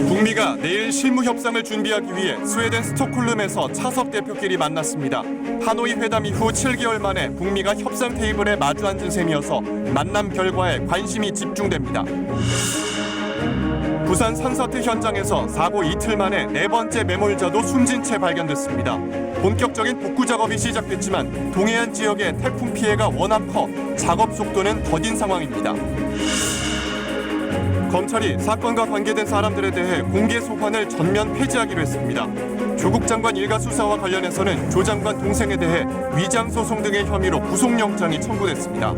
북미가 내일 실무 협상을 준비하기 위해 스웨덴 스톡홀름에서 차석 대표끼리 만났습니다. 하노이 회담 이후 7개월 만에 북미가 협상 테이블에 마주 앉은 셈이어서 만남 결과에 관심이 집중됩니다. 부산 산사태 현장에서 사고 이틀 만에 네 번째 매몰자도 숨진 채 발견됐습니다. 본격적인 복구 작업이 시작됐지만 동해안 지역의 태풍 피해가 워낙 커 작업 속도는 더딘 상황입니다. 검찰이 사건과 관계된 사람들에 대해 공개 소환을 전면 폐지하기로 했습니다. 조국 장관 일가 수사와 관련해서는 조 장관 동생에 대해 위장 소송 등의 혐의로 구속영장이 청구됐습니다.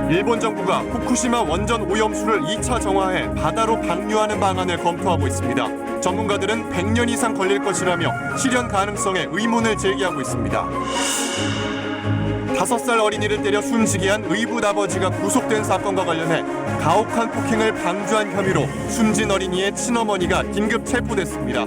일본 정부가 후쿠시마 원전 오염수를 2차 정화해 바다로 방류하는 방안을 검토하고 있습니다. 전문가들은 100년 이상 걸릴 것이라며 실현 가능성에 의문을 제기하고 있습니다. 5살 어린이를 때려 숨지게 한 의붓 아버지가 구속된 사건과 관련해 가혹한 폭행을 방조한 혐의로 숨진 어린이의 친어머니가 긴급 체포됐습니다.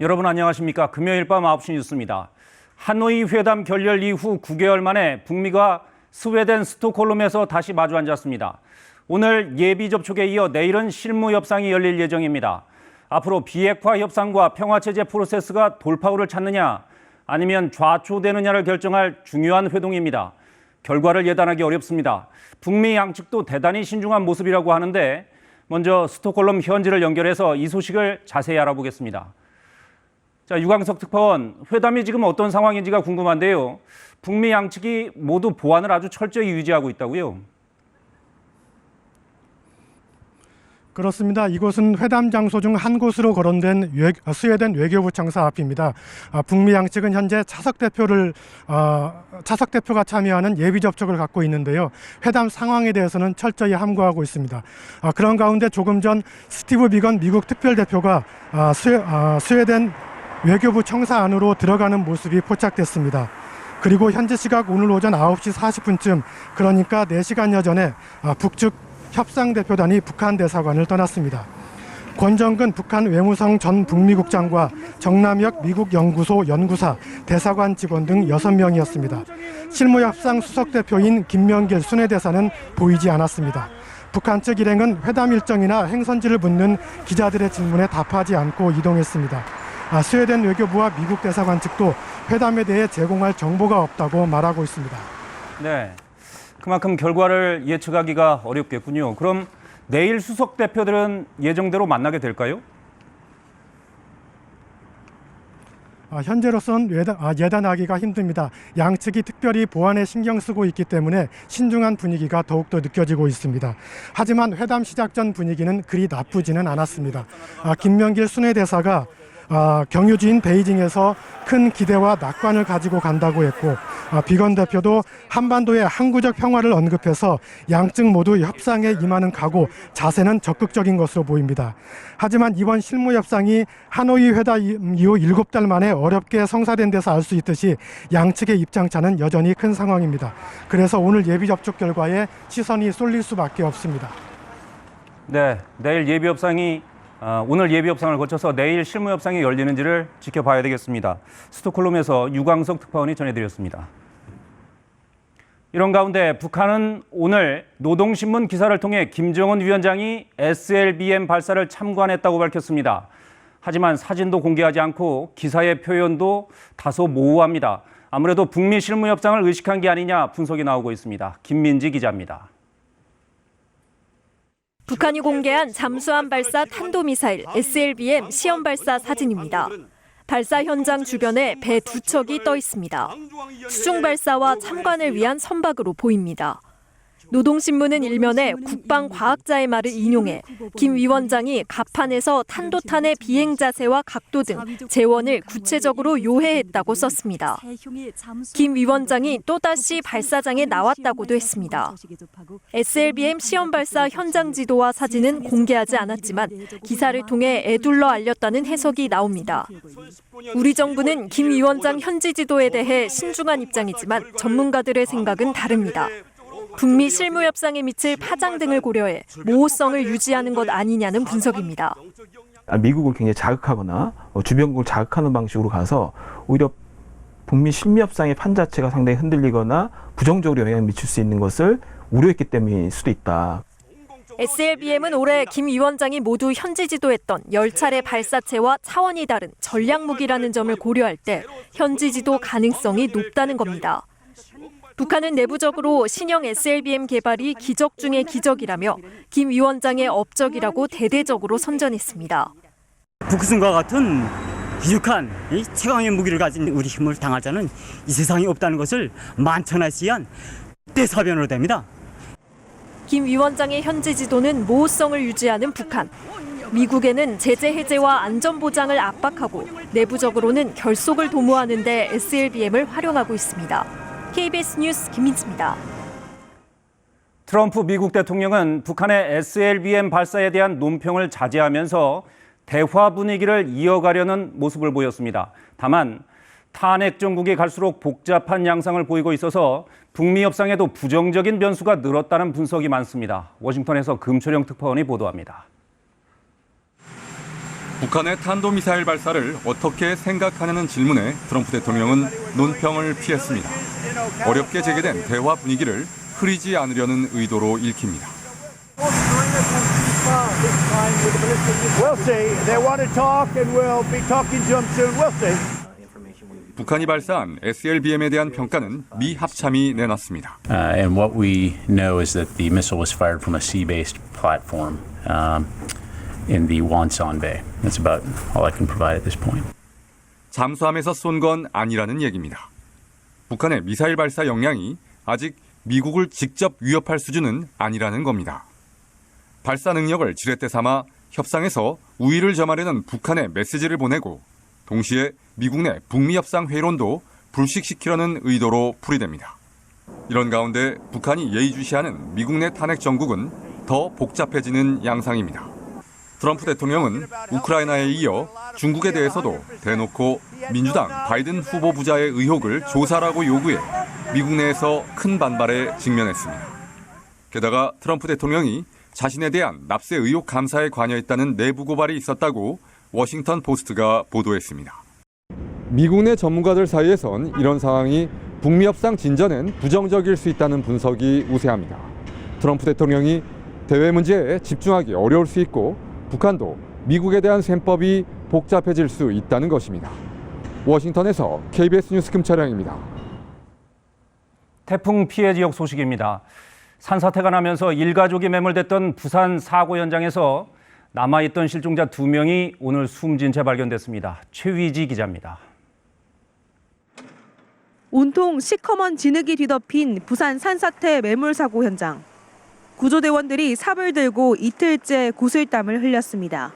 여러분 안녕하십니까? 금요일 밤 9시 뉴스입니다. 하노이 회담 결렬 이후 9개월 만에 북미가 스웨덴 스톡홀름에서 다시 마주 앉았습니다. 오늘 예비 접촉에 이어 내일은 실무 협상이 열릴 예정입니다. 앞으로 비핵화 협상과 평화체제 프로세스가 돌파구를 찾느냐 아니면 좌초되느냐를 결정할 중요한 회동입니다. 결과를 예단하기 어렵습니다. 북미 양측도 대단히 신중한 모습이라고 하는데 먼저 스톡홀름 현지를 연결해서 이 소식을 자세히 알아보겠습니다. 자, 유광석 특파원, 회담이 지금 어떤 상황인지가 궁금한데요. 북미 양측이 모두 보안을 아주 철저히 유지하고 있다고요? 그렇습니다. 이곳은 회담 장소 중 한 곳으로 거론된 스웨덴 외교부 청사 앞입니다. 북미 양측은 현재 차석 대표가 참여하는 예비 접촉을 갖고 있는데요. 회담 상황에 대해서는 철저히 함구하고 있습니다. 그런 가운데 조금 전 스티브 비건 미국 특별대표가 스웨덴 외교부 청사 안으로 들어가는 모습이 포착됐습니다. 그리고 현지 시각 오늘 오전 9시 40분쯤 그러니까 4시간여 전에 북측 협상대표단이 북한 대사관을 떠났습니다. 권정근 북한 외무성 전 북미국장과 정남혁 미국 연구소 연구사, 대사관 직원 등 6명이었습니다. 실무협상 수석대표인 김명길 순회대사는 보이지 않았습니다. 북한 측 일행은 회담 일정이나 행선지를 묻는 기자들의 질문에 답하지 않고 이동했습니다. 스웨덴 외교부와 미국 대사관 측도 회담에 대해 제공할 정보가 없다고 말하고 있습니다. 네, 그만큼 결과를 예측하기가 어렵겠군요. 그럼 내일 수석 대표들은 예정대로 만나게 될까요? 현재로선 예단하기가 힘듭니다. 양측이 특별히 보안에 신경 쓰고 있기 때문에 신중한 분위기가 더욱더 느껴지고 있습니다. 하지만 회담 시작 전 분위기는 그리 나쁘지는 않았습니다. 김명길 순회대사가 경유지인 베이징에서 큰 기대와 낙관을 가지고 간다고 했고 비건 대표도 한반도의 항구적 평화를 언급해서 양측 모두 협상에 임하는 각오, 자세는 적극적인 것으로 보입니다. 하지만 이번 실무협상이 하노이 회담 이후 7달 만에 어렵게 성사된 데서 알 수 있듯이 양측의 입장차는 여전히 큰 상황입니다. 그래서 오늘 예비 접촉 결과에 시선이 쏠릴 수밖에 없습니다. 네, 오늘 예비 협상을 거쳐서 내일 실무 협상이 열리는지를 지켜봐야 되겠습니다. 스톡홀름에서 유광석 특파원이 전해드렸습니다. 이런 가운데 북한은 오늘 노동신문 기사를 통해 김정은 위원장이 SLBM 발사를 참관했다고 밝혔습니다. 하지만 사진도 공개하지 않고 기사의 표현도 다소 모호합니다. 아무래도 북미 실무 협상을 의식한 게 아니냐 분석이 나오고 있습니다. 김민지 기자입니다. 북한이 공개한 잠수함 발사 탄도미사일 SLBM 시험 발사 사진입니다. 발사 현장 주변에 배 2척이 떠 있습니다. 수중 발사와 참관을 위한 선박으로 보입니다. 노동신문은 일면에 국방과학자의 말을 인용해 김 위원장이 갑판에서 탄도탄의 비행 자세와 각도 등 재원을 구체적으로 요해했다고 썼습니다. 김 위원장이 또다시 발사장에 나왔다고도 했습니다. SLBM 시험 발사 현장 지도와 사진은 공개하지 않았지만 기사를 통해 애둘러 알렸다는 해석이 나옵니다. 우리 정부는 김 위원장 현지 지도에 대해 신중한 입장이지만 전문가들의 생각은 다릅니다. 북미 실무 협상에 미칠 파장 등을 고려해 모호성을 유지하는 것 아니냐는 분석입니다. 미국을 굉장히 자극하거나 주변국을 자극하는 방식으로 가서 오히려 북미 실무 협상의 판 자체가 상당히 흔들리거나 부정적으로 영향을 미칠 수 있는 것을 우려했기 때문일 수도 있다. SLBM은 올해 김 위원장이 모두 현지 지도했던 10차례 발사체와 차원이 다른 전략무기라는 점을 고려할 때 현지 지도 가능성이 높다는 겁니다. 북한은 내부적으로 신형 SLBM 개발이 기적 중의 기적이라며 김 위원장의 업적이라고 대대적으로 선전했습니다. 북승과 같은 비육한 이 최강의 무기를 가진 우리 힘을 당할 자는 이 세상에 없다는 것을 만천하시한 대사변으로 됩니다. 김 위원장의 현지 지도는 모호성을 유지하는 북한. 미국에는 제재 해제와 안전 보장을 압박하고 내부적으로는 결속을 도모하는 데 SLBM을 활용하고 있습니다. KBS 뉴스 김민지입니다. 트럼프 미국 대통령은 북한의 SLBM 발사에 대한 논평을 자제하면서 대화 분위기를 이어가려는 모습을 보였습니다. 다만 탄핵 정국이 갈수록 복잡한 양상을 보이고 있어서 북미 협상에도 부정적인 변수가 늘었다는 분석이 많습니다. 워싱턴에서 금초령 특파원이 보도합니다. 북한의 탄도미사일 발사를 어떻게 생각하냐는 질문에 트럼프 대통령은 논평을 피했습니다. 어렵게 재개된 대화 분위기를 흐리지 않으려는 의도로 읽힙니다. We'll see. They want to talk, and we'll be talking to them soon. We'll see. 북한이 발사한 SLBM에 대한 평가는 미 합참이 내놨습니다. And what we know is that the missile was fired from a sea-based platform in the Wonsan Bay. That's about all I can provide at this point. 잠수함에서 쏜 건 아니라는 얘기입니다. 북한의 미사일 발사 역량이 아직 미국을 직접 위협할 수준은 아니라는 겁니다. 발사 능력을 지렛대 삼아 협상에서 우위를 점하려는 북한에 메시지를 보내고 동시에 미국 내 북미 협상 회의론도 불식시키려는 의도로 풀이됩니다. 이런 가운데 북한이 예의주시하는 미국 내 탄핵 정국은 더 복잡해지는 양상입니다. 트럼프 대통령은 우크라이나에 이어 중국에 대해서도 대놓고 민주당 바이든 후보 부자의 의혹을 조사라고 요구해 미국 내에서 큰 반발에 직면했습니다. 게다가 트럼프 대통령이 자신에 대한 납세 의혹 감사에 관여했다는 내부 고발이 있었다고 워싱턴 포스트가 보도했습니다. 미국 내 전문가들 사이에선 이런 상황이 북미 협상 진전엔 부정적일 수 있다는 분석이 우세합니다. 트럼프 대통령이 대외 문제에 집중하기 어려울 수 있고 북한도 미국에 대한 셈법이 복잡해질 수 있다는 것입니다. 워싱턴에서 KBS 뉴스 금철영입니다. 태풍 피해 지역 소식입니다. 산사태가 나면서 일가족이 매몰됐던 부산 사고 현장에서 남아있던 실종자 2명이 오늘 숨진 채 발견됐습니다. 최위지 기자입니다. 온통 시커먼 진흙이 뒤덮인 부산 산사태 매몰사고 현장. 구조대원들이 삽을 들고 이틀째 구슬땀을 흘렸습니다.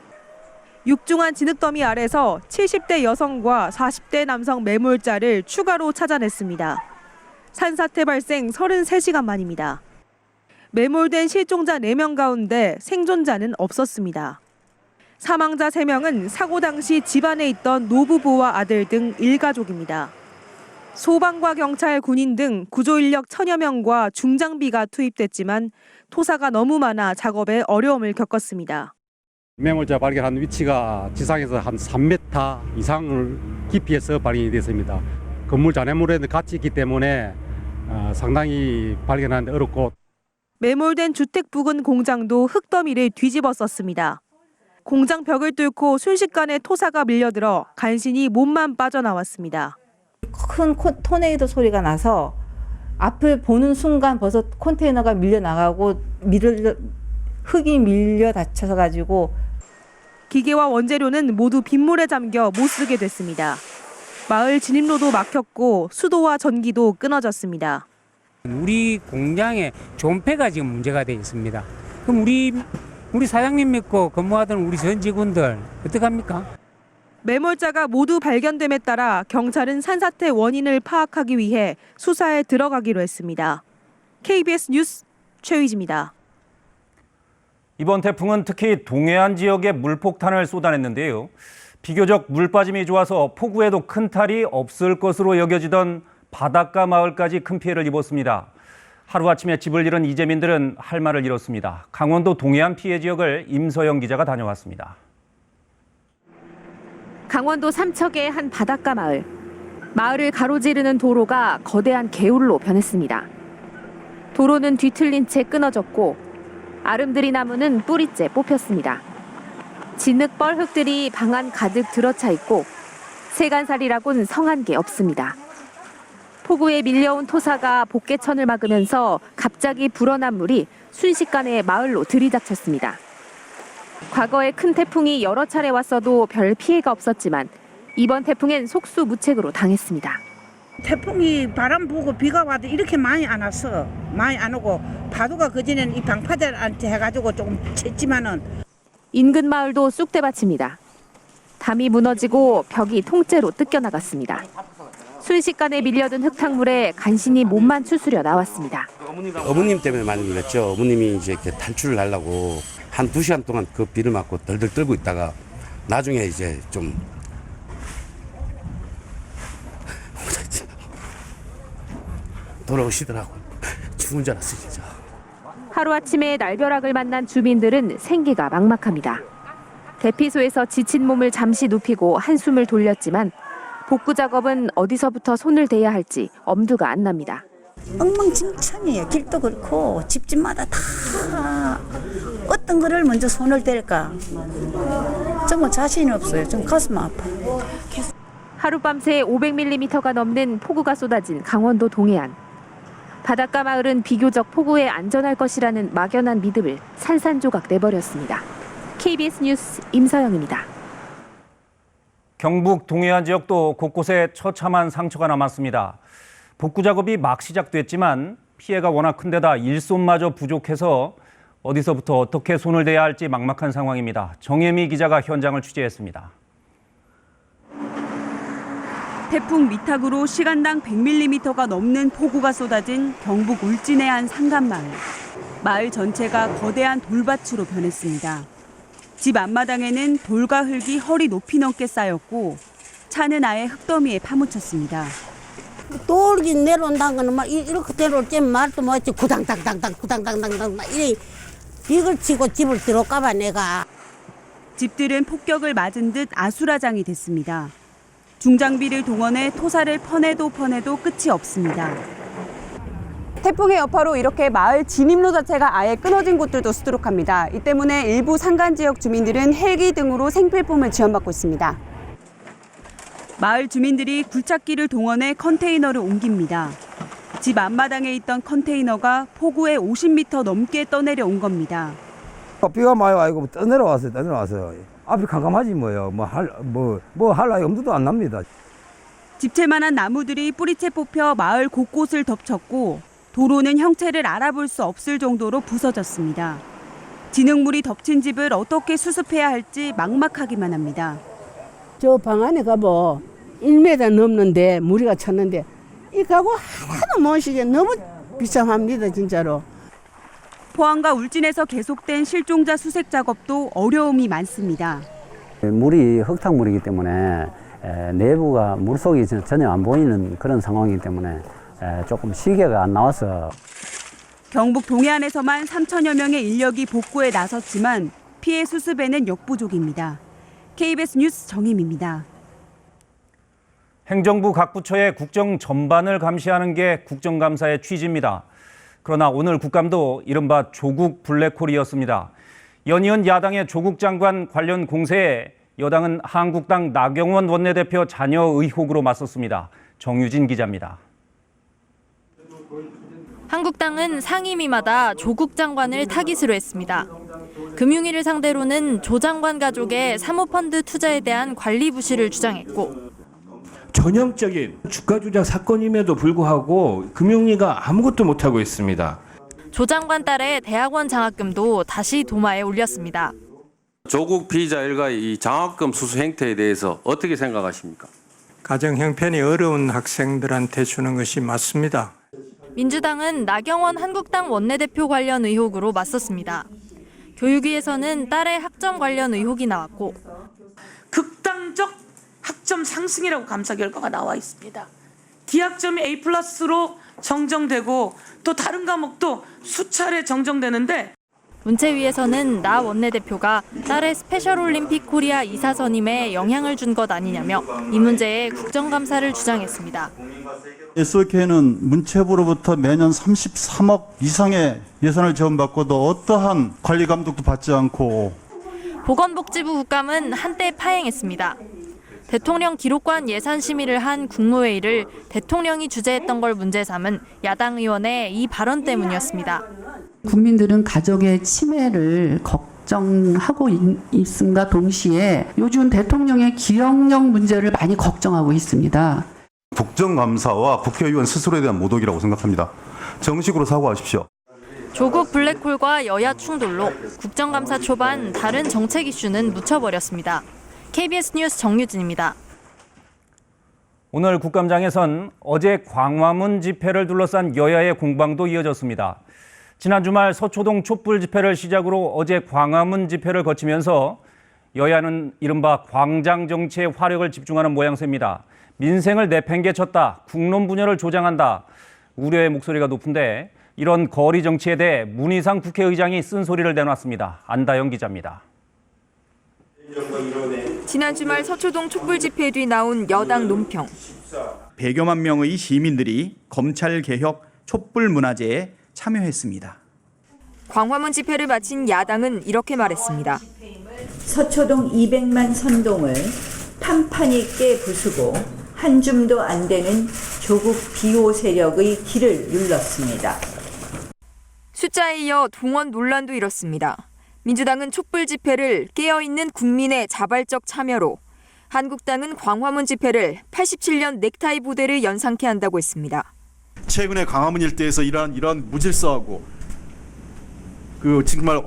육중한 진흙더미 아래서 70대 여성과 40대 남성 매몰자를 추가로 찾아냈습니다. 산사태 발생 33시간 만입니다. 매몰된 실종자 4명 가운데 생존자는 없었습니다. 사망자 3명은 사고 당시 집안에 있던 노부부와 아들 등 일가족입니다. 소방과 경찰, 군인 등 구조 인력 1000여 명과 중장비가 투입됐지만 토사가 너무 많아 작업에 어려움을 겪었습니다. 매몰자 발견한 위치가 지상에서 한 3m 이상을 깊이에서 발견이 됐습니다. 건물 잔해물에 같이 있기 때문에 상당히 발견하는데 어렵고 매몰된 주택 부근 공장도 흙더미를 뒤집어 썼습니다. 공장 벽을 뚫고 순식간에 토사가 밀려들어 간신히 몸만 빠져나왔습니다. 큰 토네이도 소리가 나서 앞을 보는 순간 벌써 컨테이너가 밀려나가고 흙이 밀려 닫혀가지고 기계와 원재료는 모두 빗물에 잠겨 못 쓰게 됐습니다. 마을 진입로도 막혔고 수도와 전기도 끊어졌습니다. 우리 공장에 존폐가 지금 문제가 되어 있습니다. 그럼 우리 사장님 믿고 근무하던 우리 전 직원들 어떡합니까? 매몰자가 모두 발견됨에 따라 경찰은 산사태 원인을 파악하기 위해 수사에 들어가기로 했습니다. KBS 뉴스 최위지입니다. 이번 태풍은 특히 동해안 지역에 물폭탄을 쏟아냈는데요. 비교적 물빠짐이 좋아서 폭우에도 큰 탈이 없을 것으로 여겨지던 바닷가 마을까지 큰 피해를 입었습니다. 하루아침에 집을 잃은 이재민들은 할 말을 잃었습니다. 강원도 동해안 피해 지역을 임서영 기자가 다녀왔습니다. 강원도 삼척의 한 바닷가 마을. 마을을 가로지르는 도로가 거대한 개울로 변했습니다. 도로는 뒤틀린 채 끊어졌고 아름드리 나무는 뿌리째 뽑혔습니다. 진흙벌 흙들이 방 안 가득 들어차 있고 세간살이라곤 성한 게 없습니다. 폭우에 밀려온 토사가 복개천을 막으면서 갑자기 불어난 물이 순식간에 마을로 들이닥쳤습니다. 과거에 큰 태풍이 여러 차례 왔어도 별 피해가 없었지만 이번 태풍엔 속수무책으로 당했습니다. 태풍이 바람 불고 비가 와도 이렇게 많이 안 왔어. 많이 안 오고 파도가 그전에는 이 방파제한테 해가지고 조금 쳤지만은 인근 마을도 쑥대밭입니다. 담이 무너지고 벽이 통째로 뜯겨나갔습니다. 순식간에 밀려든 흙탕물에 간신히 몸만 추스려 나왔습니다. 어머님 때문에 많이 놀랐죠. 어머님이 이제 이렇게 탈출을 하려고 한 2시간 동안 그 비를 맞고 덜덜 떨고 있다가 나중에 이제 좀 돌아오시더라고요. 죽은 줄 알았어요, 진짜. 하루아침에 날벼락을 만난 주민들은 생계가 막막합니다. 대피소에서 지친 몸을 잠시 눕히고 한숨을 돌렸지만 복구 작업은 어디서부터 손을 대야 할지 엄두가 안 납니다. 엉망진창이에요. 길도 그렇고 집집마다 다 어떤 거를 먼저 손을 댈까. 정말 자신이 없어요. 좀 가슴 아파요. 하룻밤새 500mm가 넘는 폭우가 쏟아진 강원도 동해안. 바닷가 마을은 비교적 폭우에 안전할 것이라는 막연한 믿음을 산산조각 내버렸습니다. KBS 뉴스 임서영입니다. 경북 동해안 지역도 곳곳에 처참한 상처가 남았습니다. 복구 작업이 막 시작됐지만 피해가 워낙 큰 데다 일손마저 부족해서 어디서부터 어떻게 손을 대야 할지 막막한 상황입니다. 정혜미 기자가 현장을 취재했습니다. 태풍 미탁으로 시간당 100mm가 넘는 폭우가 쏟아진 경북 울진의 한 상간마을. 마을 전체가 거대한 돌밭으로 변했습니다. 집 앞마당에는 돌과 흙이 허리 높이 넘게 쌓였고 차는 아예 흙더미에 파묻혔습니다. 돌이 내려온다는 거는 막 이렇게 내려올 때 말도 못했지. 구당당당당 구당당당당 이래 빅을 치고 집을 들어올까봐 내가. 집들은 폭격을 맞은 듯 아수라장이 됐습니다. 중장비를 동원해 토사를 퍼내도 끝이 없습니다. 태풍의 여파로 이렇게 마을 진입로 자체가 아예 끊어진 곳들도 수두룩합니다. 이 때문에 일부 산간 지역 주민들은 헬기 등으로 생필품을 지원받고 있습니다. 마을 주민들이 굴착기를 동원해 컨테이너를 옮깁니다. 집 앞마당에 있던 컨테이너가 폭우에 50m 넘게 떠내려 온 겁니다. 비가 많이 와고 떠내려왔어요. 앞이 캄캄하지 뭐요. 뭐 할 나위 엄두도 안 납니다. 집채만한 나무들이 뿌리채 뽑혀 마을 곳곳을 덮쳤고 도로는 형체를 알아볼 수 없을 정도로 부서졌습니다. 진흙물이 덮친 집을 어떻게 수습해야 할지 막막하기만 합니다. 저 방 안에 가보 1m 넘는데 무리가 찼는데 이 가구 하나도 못 쉬게 너무 비참합니다 진짜로. 포항과 울진에서 계속된 실종자 수색 작업도 어려움이 많습니다. 물이 흙탕물이기 때문에 내부가 물속이 전혀 안 보이는 그런 상황이기 때문에 조금 시계가 안 나와서. 경북 동해안에서만 3천여 명의 인력이 복구에 나섰지만 피해 수습에는 역부족입니다. KBS 뉴스 정혜미입니다. 행정부 각 부처의 국정 전반을 감시하는 게 국정감사의 취지입니다. 그러나 오늘 국감도 이른바 조국 블랙홀이었습니다. 연이은 야당의 조국 장관 관련 공세에 여당은 한국당 나경원 원내대표 자녀 의혹으로 맞섰습니다. 정유진 기자입니다. 한국당은 상임위마다 조국 장관을 타깃으로 했습니다. 금융위를 상대로는 조 장관 가족의 사모펀드 투자에 대한 관리 부실을 주장했고 전형적인 주가 조작 사건임에도 불구하고 금융위가 아무것도 못하고 있습니다. 조 장관 딸의 대학원 장학금도 다시 도마에 올렸습니다. 조국 피의자 일가의 이 장학금 수수 행태에 대해서 어떻게 생각하십니까? 가정 형편이 어려운 학생들한테 주는 것이 맞습니다. 민주당은 나경원 한국당 원내대표 관련 의혹으로 맞섰습니다. 교육위에서는 딸의 학점 관련 의혹이 나왔고 극단적 학점 상승이라고 감사 결과가 나와 있습니다. 기학점이 A+로 정정되고 또 다른 과목도 수차례 정정되는데 문체위에서는 나 원내대표가 딸의 스페셜올림픽 코리아 이사 선임에 영향을 준 것 아니냐며 이 문제에 국정감사를 주장했습니다. SOK는 문체부로부터 매년 33억 이상의 예산을 지원받고도 어떠한 관리 감독도 받지 않고 보건복지부 국감은 한때 파행했습니다. 대통령 기록관 예산 심의를 한 국무회의를 대통령이 주재했던 걸 문제 삼은 야당 의원의 이 발언 때문이었습니다. 국민들은 가족의 치매를 걱정하고 있음과 동시에 요즘 대통령의 기억력 문제를 많이 걱정하고 있습니다. 국정감사와 국회의원 스스로에 대한 모독이라고 생각합니다. 정식으로 사과하십시오. 조국 블랙홀과 여야 충돌로 국정감사 초반 다른 정책 이슈는 묻혀버렸습니다. KBS 뉴스 정유진입니다. 오늘 국감장에선 어제 광화문 집회를 둘러싼 여야의 공방도 이어졌습니다. 지난 주말 서초동 촛불 집회를 시작으로 어제 광화문 집회를 거치면서 여야는 이른바 광장 정치에 화력을 집중하는 모양새입니다. 민생을 내팽개쳤다, 국론 분열을 조장한다, 우려의 목소리가 높은데 이런 거리 정치에 대해 문희상 국회의장이 쓴소리를 내놨습니다. 안다영 기자입니다. 지난 주말 서초동 촛불 집회 뒤 나온 여당 논평. 100여만 명의 시민들이 검찰개혁 촛불 문화제에 참여했습니다. 광화문 집회를 마친 야당은 이렇게 말했습니다. 서초동 200만 선동을 판판 있게 부수고 한 줌도 안 되는 조국 비호 세력의 길을 눌렀습니다. 숫자에 이어 동원 논란도 일었습니다. 민주당은 촛불 집회를 깨어있는 국민의 자발적 참여로, 한국당은 광화문 집회를 87년 넥타이 부대를 연상케 한다고 했습니다. 최근에 광화문 일대에서 이러한 무질서하고 정말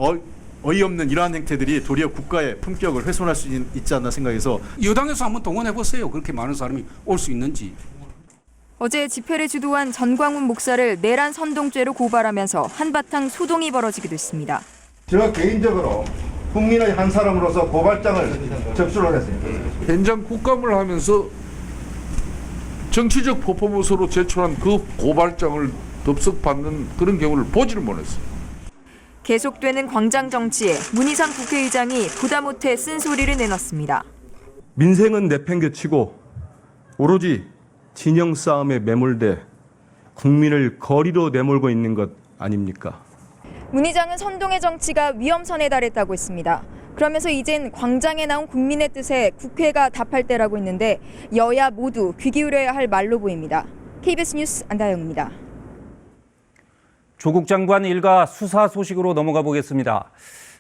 어이없는 이러한 행태들이 도리어 국가의 품격을 훼손할 수 있지 않나 생각해서 여당에서 한번 동원해 보세요. 그렇게 많은 사람이 올 수 있는지. 어제 집회를 주도한 전광훈 목사를 내란 선동죄로 고발하면서 한바탕 소동이 벌어지기도 했습니다. 제가 개인적으로 국민의 한 사람으로서 고발장을 접수를 했습니다. 현장 국감을 하면서 정치적 퍼포먼스로 제출한 그 고발장을 덥석받는 그런 경우를 보지를 못했어요. 계속되는 광장 정치에 문희상 국회의장이 보다 못해 쓴소리를 내놨습니다. 민생은 내팽개치고 오로지 진영 싸움에 매몰돼 국민을 거리로 내몰고 있는 것 아닙니까? 문 의장은 선동의 정치가 위험선에 달했다고 했습니다. 그러면서 이젠 광장에 나온 국민의 뜻에 국회가 답할 때라고 했는데 여야 모두 귀 기울여야 할 말로 보입니다. KBS 뉴스 안다영입니다. 조국 장관 일가 수사 소식으로 넘어가 보겠습니다.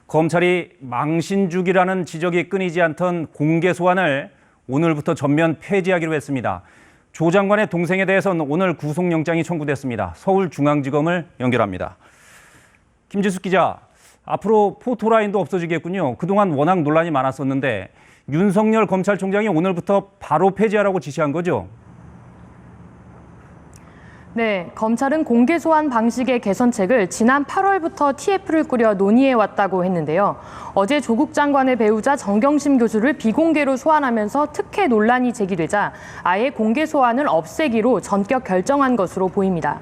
검찰이 망신주기라는 지적이 끊이지 않던 공개 소환을 오늘부터 전면 폐지하기로 했습니다. 조 장관의 동생에 대해서는 오늘 구속영장이 청구됐습니다. 서울중앙지검을 연결합니다. 김지숙 기자, 앞으로 포토라인도 없어지겠군요. 그동안 워낙 논란이 많았었는데 윤석열 검찰총장이 오늘부터 바로 폐지하라고 지시한 거죠? 네, 검찰은 공개 소환 방식의 개선책을 지난 8월부터 TF를 꾸려 논의해왔다고 했는데요. 어제 조국 장관의 배우자 정경심 교수를 비공개로 소환하면서 특혜 논란이 제기되자 아예 공개 소환을 없애기로 전격 결정한 것으로 보입니다.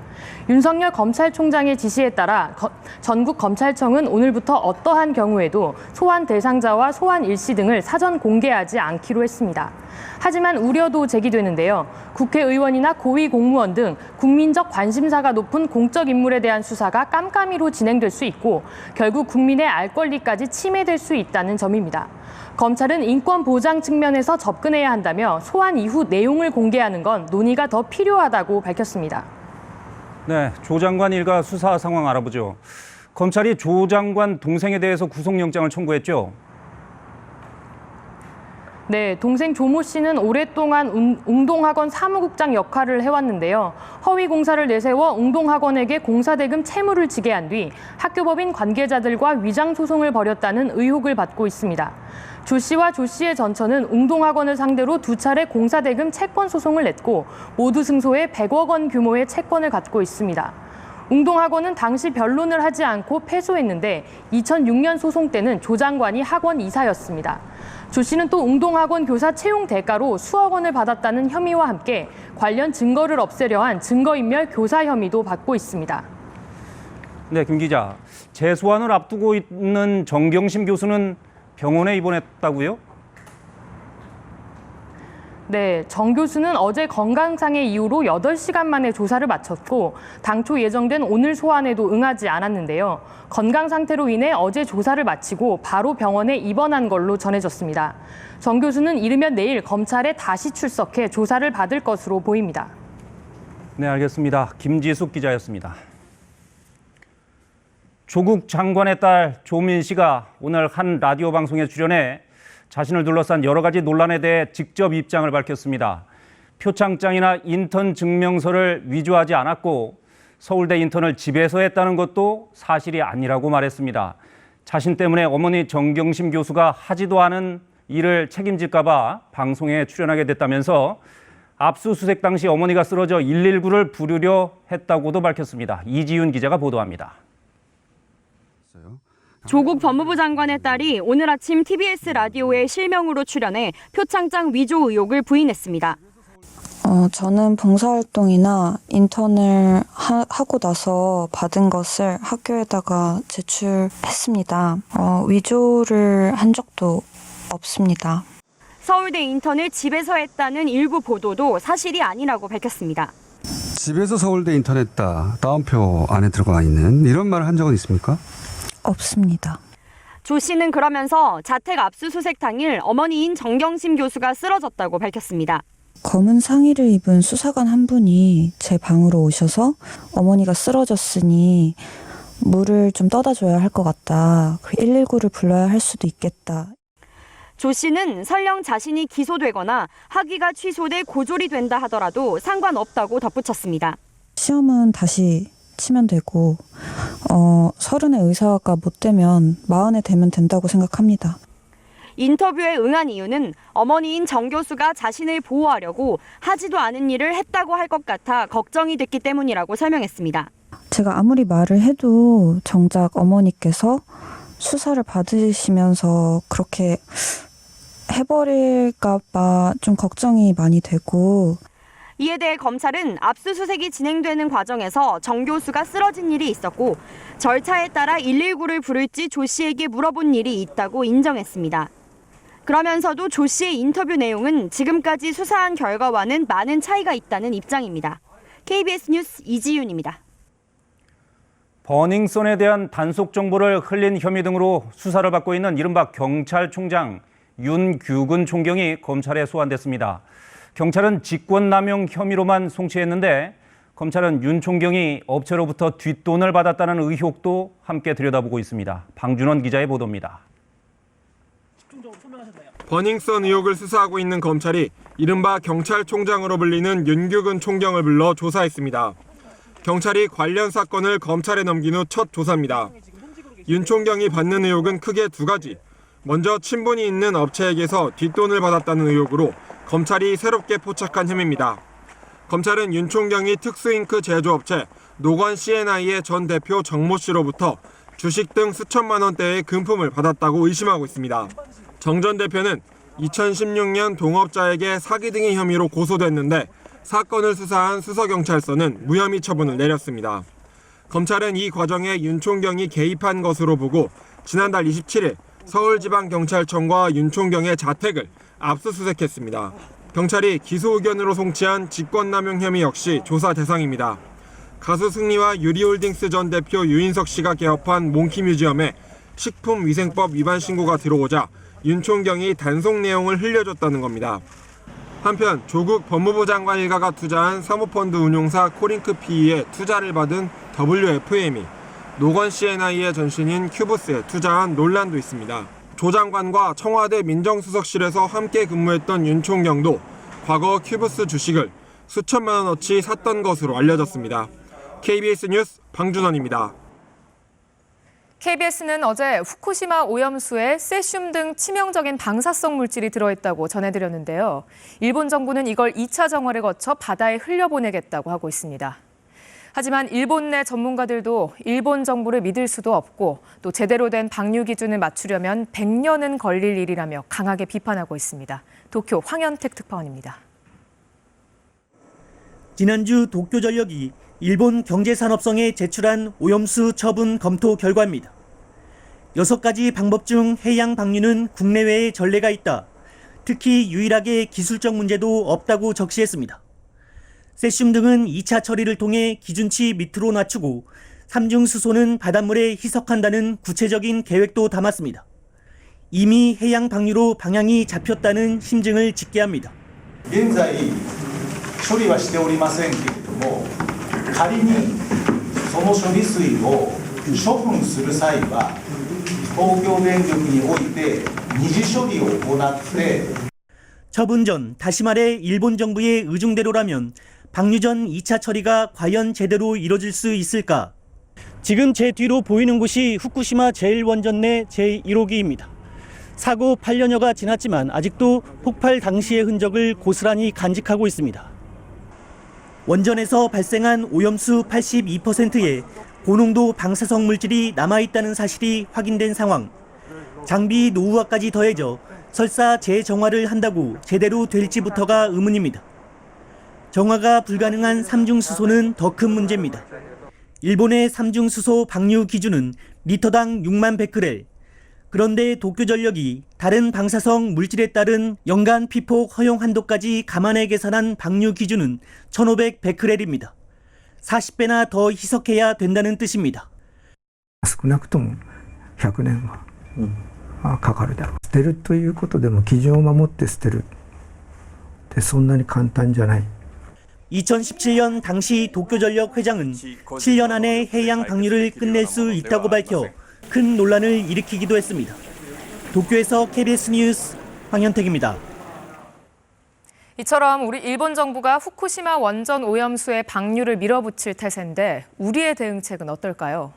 윤석열 검찰총장의 지시에 따라 전국 검찰청은 오늘부터 어떠한 경우에도 소환 대상자와 소환 일시 등을 사전 공개하지 않기로 했습니다. 하지만 우려도 제기되는데요. 국회의원이나 고위 공무원 등 국민적 관심사가 높은 공적 인물에 대한 수사가 깜깜이로 진행될 수 있고 결국 국민의 알 권리까지 침해될 수 있다는 점입니다. 검찰은 인권 보장 측면에서 접근해야 한다며 소환 이후 내용을 공개하는 건 논의가 더 필요하다고 밝혔습니다. 네, 조 장관 일가 수사 상황 알아보죠. 검찰이 조 장관 동생에 대해서 구속영장을 청구했죠. 네, 동생 조모 씨는 오랫동안 웅동학원 사무국장 역할을 해왔는데요. 허위 공사를 내세워 웅동학원에게 공사대금 채무를 지게 한 뒤 학교법인 관계자들과 위장 소송을 벌였다는 의혹을 받고 있습니다. 조 씨와 조 씨의 전처는 웅동학원을 상대로 2차례 공사대금 채권 소송을 냈고 모두 승소해 100억 원 규모의 채권을 갖고 있습니다. 웅동학원은 당시 변론을 하지 않고 패소했는데 2006년 소송 때는 조 장관이 학원 이사였습니다. 조 씨는 또 웅동학원 교사 채용 대가로 수억 원을 받았다는 혐의와 함께 관련 증거를 없애려 한 증거인멸 교사 혐의도 받고 있습니다. 네, 김 기자. 재소환을 앞두고 있는 정경심 교수는 병원에 입원했다고요? 네, 정 교수는 어제 건강상의 이유로 8시간 만에 조사를 마쳤고 당초 예정된 오늘 소환에도 응하지 않았는데요. 건강 상태로 인해 어제 조사를 마치고 바로 병원에 입원한 걸로 전해졌습니다. 정 교수는 이르면 내일 검찰에 다시 출석해 조사를 받을 것으로 보입니다. 네, 알겠습니다. 김지숙 기자였습니다. 조국 장관의 딸 조민 씨가 오늘 한 라디오 방송에 출연해 자신을 둘러싼 여러 가지 논란에 대해 직접 입장을 밝혔습니다. 표창장이나 인턴 증명서를 위조하지 않았고 서울대 인턴을 집에서 했다는 것도 사실이 아니라고 말했습니다. 자신 때문에 어머니 정경심 교수가 하지도 않은 일을 책임질까 봐 방송에 출연하게 됐다면서 압수수색 당시 어머니가 쓰러져 119를 부르려 했다고도 밝혔습니다. 이지윤 기자가 보도합니다. 조국 법무부 장관의 딸이 오늘 아침 TBS 라디오에 실명으로 출연해 표창장 위조 의혹을 부인했습니다. 저는 봉사활동이나 인턴을 하고 나서 받은 것을 학교에다가 제출했습니다. 위조를 한 적도 없습니다. 서울대 인턴을 집에서 했다는 일부 보도도 사실이 아니라고 밝혔습니다. 집에서 서울대 인턴 했다. 따옴표 안에 들어가 있는 이런 말을 한 적은 있습니까? 없습니다. 조 씨는 그러면서 자택 압수수색 당일 어머니인 정경심 교수가 쓰러졌다고 밝혔습니다. 검은 상의를 입은 수사관 한 분이 제 방으로 오셔서 어머니가 쓰러졌으니 물을 좀 떠다 줘야 할 것 같다. 119를 불러야 할 수도 있겠다. 조 씨는 설령 자신이 기소되거나 학위가 취소돼 고졸이 된다 하더라도 상관없다고 덧붙였습니다. 시험은 다시 치면 되고 30에 의사가 못 되면 40에 되면 된다고 생각합니다. 인터뷰에 응한 이유는 어머니인 정 교수가 자신을 보호하려고 하지도 않은 일을 했다고 할 것 같아 걱정이 됐기 때문이라고 설명했습니다. 제가 아무리 말을 해도 정작 어머니께서 수사를 받으시면서 그렇게 해버릴까 봐 좀 걱정이 많이 되고 이에 대해 검찰은 압수수색이 진행되는 과정에서 정 교수가 쓰러진 일이 있었고 절차에 따라 119를 부를지 조 씨에게 물어본 일이 있다고 인정했습니다. 그러면서도 조 씨의 인터뷰 내용은 지금까지 수사한 결과와는 많은 차이가 있다는 입장입니다. KBS 뉴스 이지윤입니다. 버닝썬에 대한 단속 정보를 흘린 혐의 등으로 수사를 받고 있는 이른바 경찰총장 윤규근 총경이 검찰에 소환됐습니다. 경찰은 직권남용 혐의로만 송치했는데 검찰은 윤 총경이 업체로부터 뒷돈을 받았다는 의혹도 함께 들여다보고 있습니다. 방준원 기자의 보도입니다. 버닝썬 의혹을 수사하고 있는 검찰이 이른바 경찰총장으로 불리는 윤규근 총경을 불러 조사했습니다. 경찰이 관련 사건을 검찰에 넘긴 후 첫 조사입니다. 윤 총경이 받는 의혹은 크게 두 가지. 먼저 친분이 있는 업체에게서 뒷돈을 받았다는 의혹으로 검찰이 새롭게 포착한 혐의입니다. 검찰은 윤 총경이 특수잉크 제조업체 노건 C&I의 전 대표 정모 씨로부터 주식 등 수천만 원대의 금품을 받았다고 의심하고 있습니다. 정 전 대표는 2016년 동업자에게 사기 등의 혐의로 고소됐는데 사건을 수사한 수서경찰서는 무혐의 처분을 내렸습니다. 검찰은 이 과정에 윤 총경이 개입한 것으로 보고 지난달 27일 서울지방경찰청과 윤 총경의 자택을 압수수색했습니다. 경찰이 기소 의견으로 송치한 직권남용 혐의 역시 조사 대상입니다. 가수 승리와 유리홀딩스 전 대표 유인석 씨가 개업한 몽키뮤지엄에 식품위생법 위반 신고가 들어오자 윤 총경이 단속 내용을 흘려줬다는 겁니다. 한편 조국 법무부 장관 일가가 투자한 사모펀드 운용사 코링크 PE에 투자를 받은 WFM이 노건 C&I의 전신인 큐브스에 투자한 논란도 있습니다. 조 장관과 청와대 민정수석실에서 함께 근무했던 윤 총경도 과거 큐브스 주식을 수천만 원어치 샀던 것으로 알려졌습니다. KBS 뉴스 방준원입니다. KBS는 어제 후쿠시마 오염수에 세슘 등 치명적인 방사성 물질이 들어있다고 전해드렸는데요. 일본 정부는 이걸 2차 정화를 거쳐 바다에 흘려보내겠다고 하고 있습니다. 하지만 일본 내 전문가들도 일본 정부를 믿을 수도 없고 또 제대로 된 방류 기준을 맞추려면 100년은 걸릴 일이라며 강하게 비판하고 있습니다. 도쿄 황현택 특파원입니다. 지난주 도쿄전력이 일본 경제산업성에 제출한 오염수 처분 검토 결과입니다. 6가지 방법 중 해양 방류는 국내외에 전례가 있다. 특히 유일하게 기술적 문제도 없다고 적시했습니다. 세슘 등은 2차 처리를 통해 기준치 밑으로 낮추고 삼중수소는 바닷물에 희석한다는 구체적인 계획도 담았습니다. 이미 해양 방류로 방향이 잡혔다는 심증을 짓게 합니다. 現在処理はしておりませんけれども、仮にその処理水を処分する際は東京電力において二次処理を行って 처분 전, 다시 말해 일본 정부의 의중대로라면 방류 전 2차 처리가 과연 제대로 이뤄질 수 있을까? 지금 제 뒤로 보이는 곳이 후쿠시마 제1원전 내 제1호기입니다. 사고 8년여가 지났지만 아직도 폭발 당시의 흔적을 고스란히 간직하고 있습니다. 원전에서 발생한 오염수 82%의 고농도 방사성 물질이 남아있다는 사실이 확인된 상황. 장비 노후화까지 더해져 설사 재정화를 한다고 제대로 될지부터가 의문입니다. 정화가 불가능한 삼중수소는 더 큰 문제입니다. 일본의 삼중수소 방류 기준은 리터당 6만 베크렐. 그런데 도쿄전력이 다른 방사성 물질에 따른 연간 피폭 허용 한도까지 감안해 계산한 방류 기준은 1,500베크렐입니다. 40배나 더 희석해야 된다는 뜻입니다. 少なくとも100年はかかるだろう。捨てるということでも基準を守って捨てるってそんなに簡単じゃない。 2017년 당시 도쿄전력 회장은 7년 안에 해양 방류를 끝낼 수 있다고 밝혀 큰 논란을 일으키기도 했습니다. 도쿄에서 KBS 뉴스 황현택입니다. 이처럼 우리 일본 정부가 후쿠시마 원전 오염수의 방류를 밀어붙일 태세인데 우리의 대응책은 어떨까요?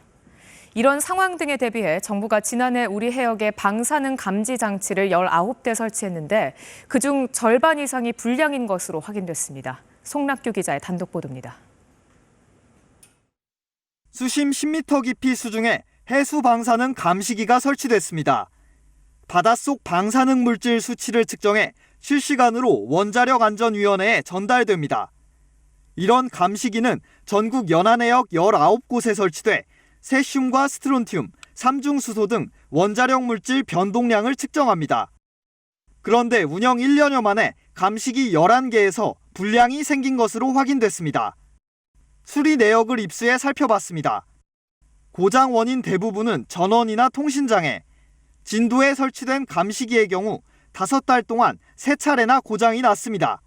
이런 상황 등에 대비해 정부가 지난해 우리 해역에 방사능 감지 장치를 19대 설치했는데 그중 절반 이상이 불량인 것으로 확인됐습니다. 송락규 기자의 단독 보도입니다. 수심 10m 깊이 수중에 해수 방사능 감시기가 설치됐습니다. 바닷속 방사능 물질 수치를 측정해 실시간으로 원자력안전위원회에 전달됩니다. 이런 감시기는 전국 연안해역 19곳에 설치돼 세슘과 스트론튬, 삼중수소 등 원자력 물질 변동량을 측정합니다. 그런데 운영 1년여 만에 감시기 11개에서 불량이 생긴 것으로 확인됐습니다. 수리 내역을 입수해 살펴봤습니다. 고장 원인 대부분은 전원이나 통신장애. 진도에 설치된 감시기의 경우 5달 동안 3차례나 고장이 났습니다.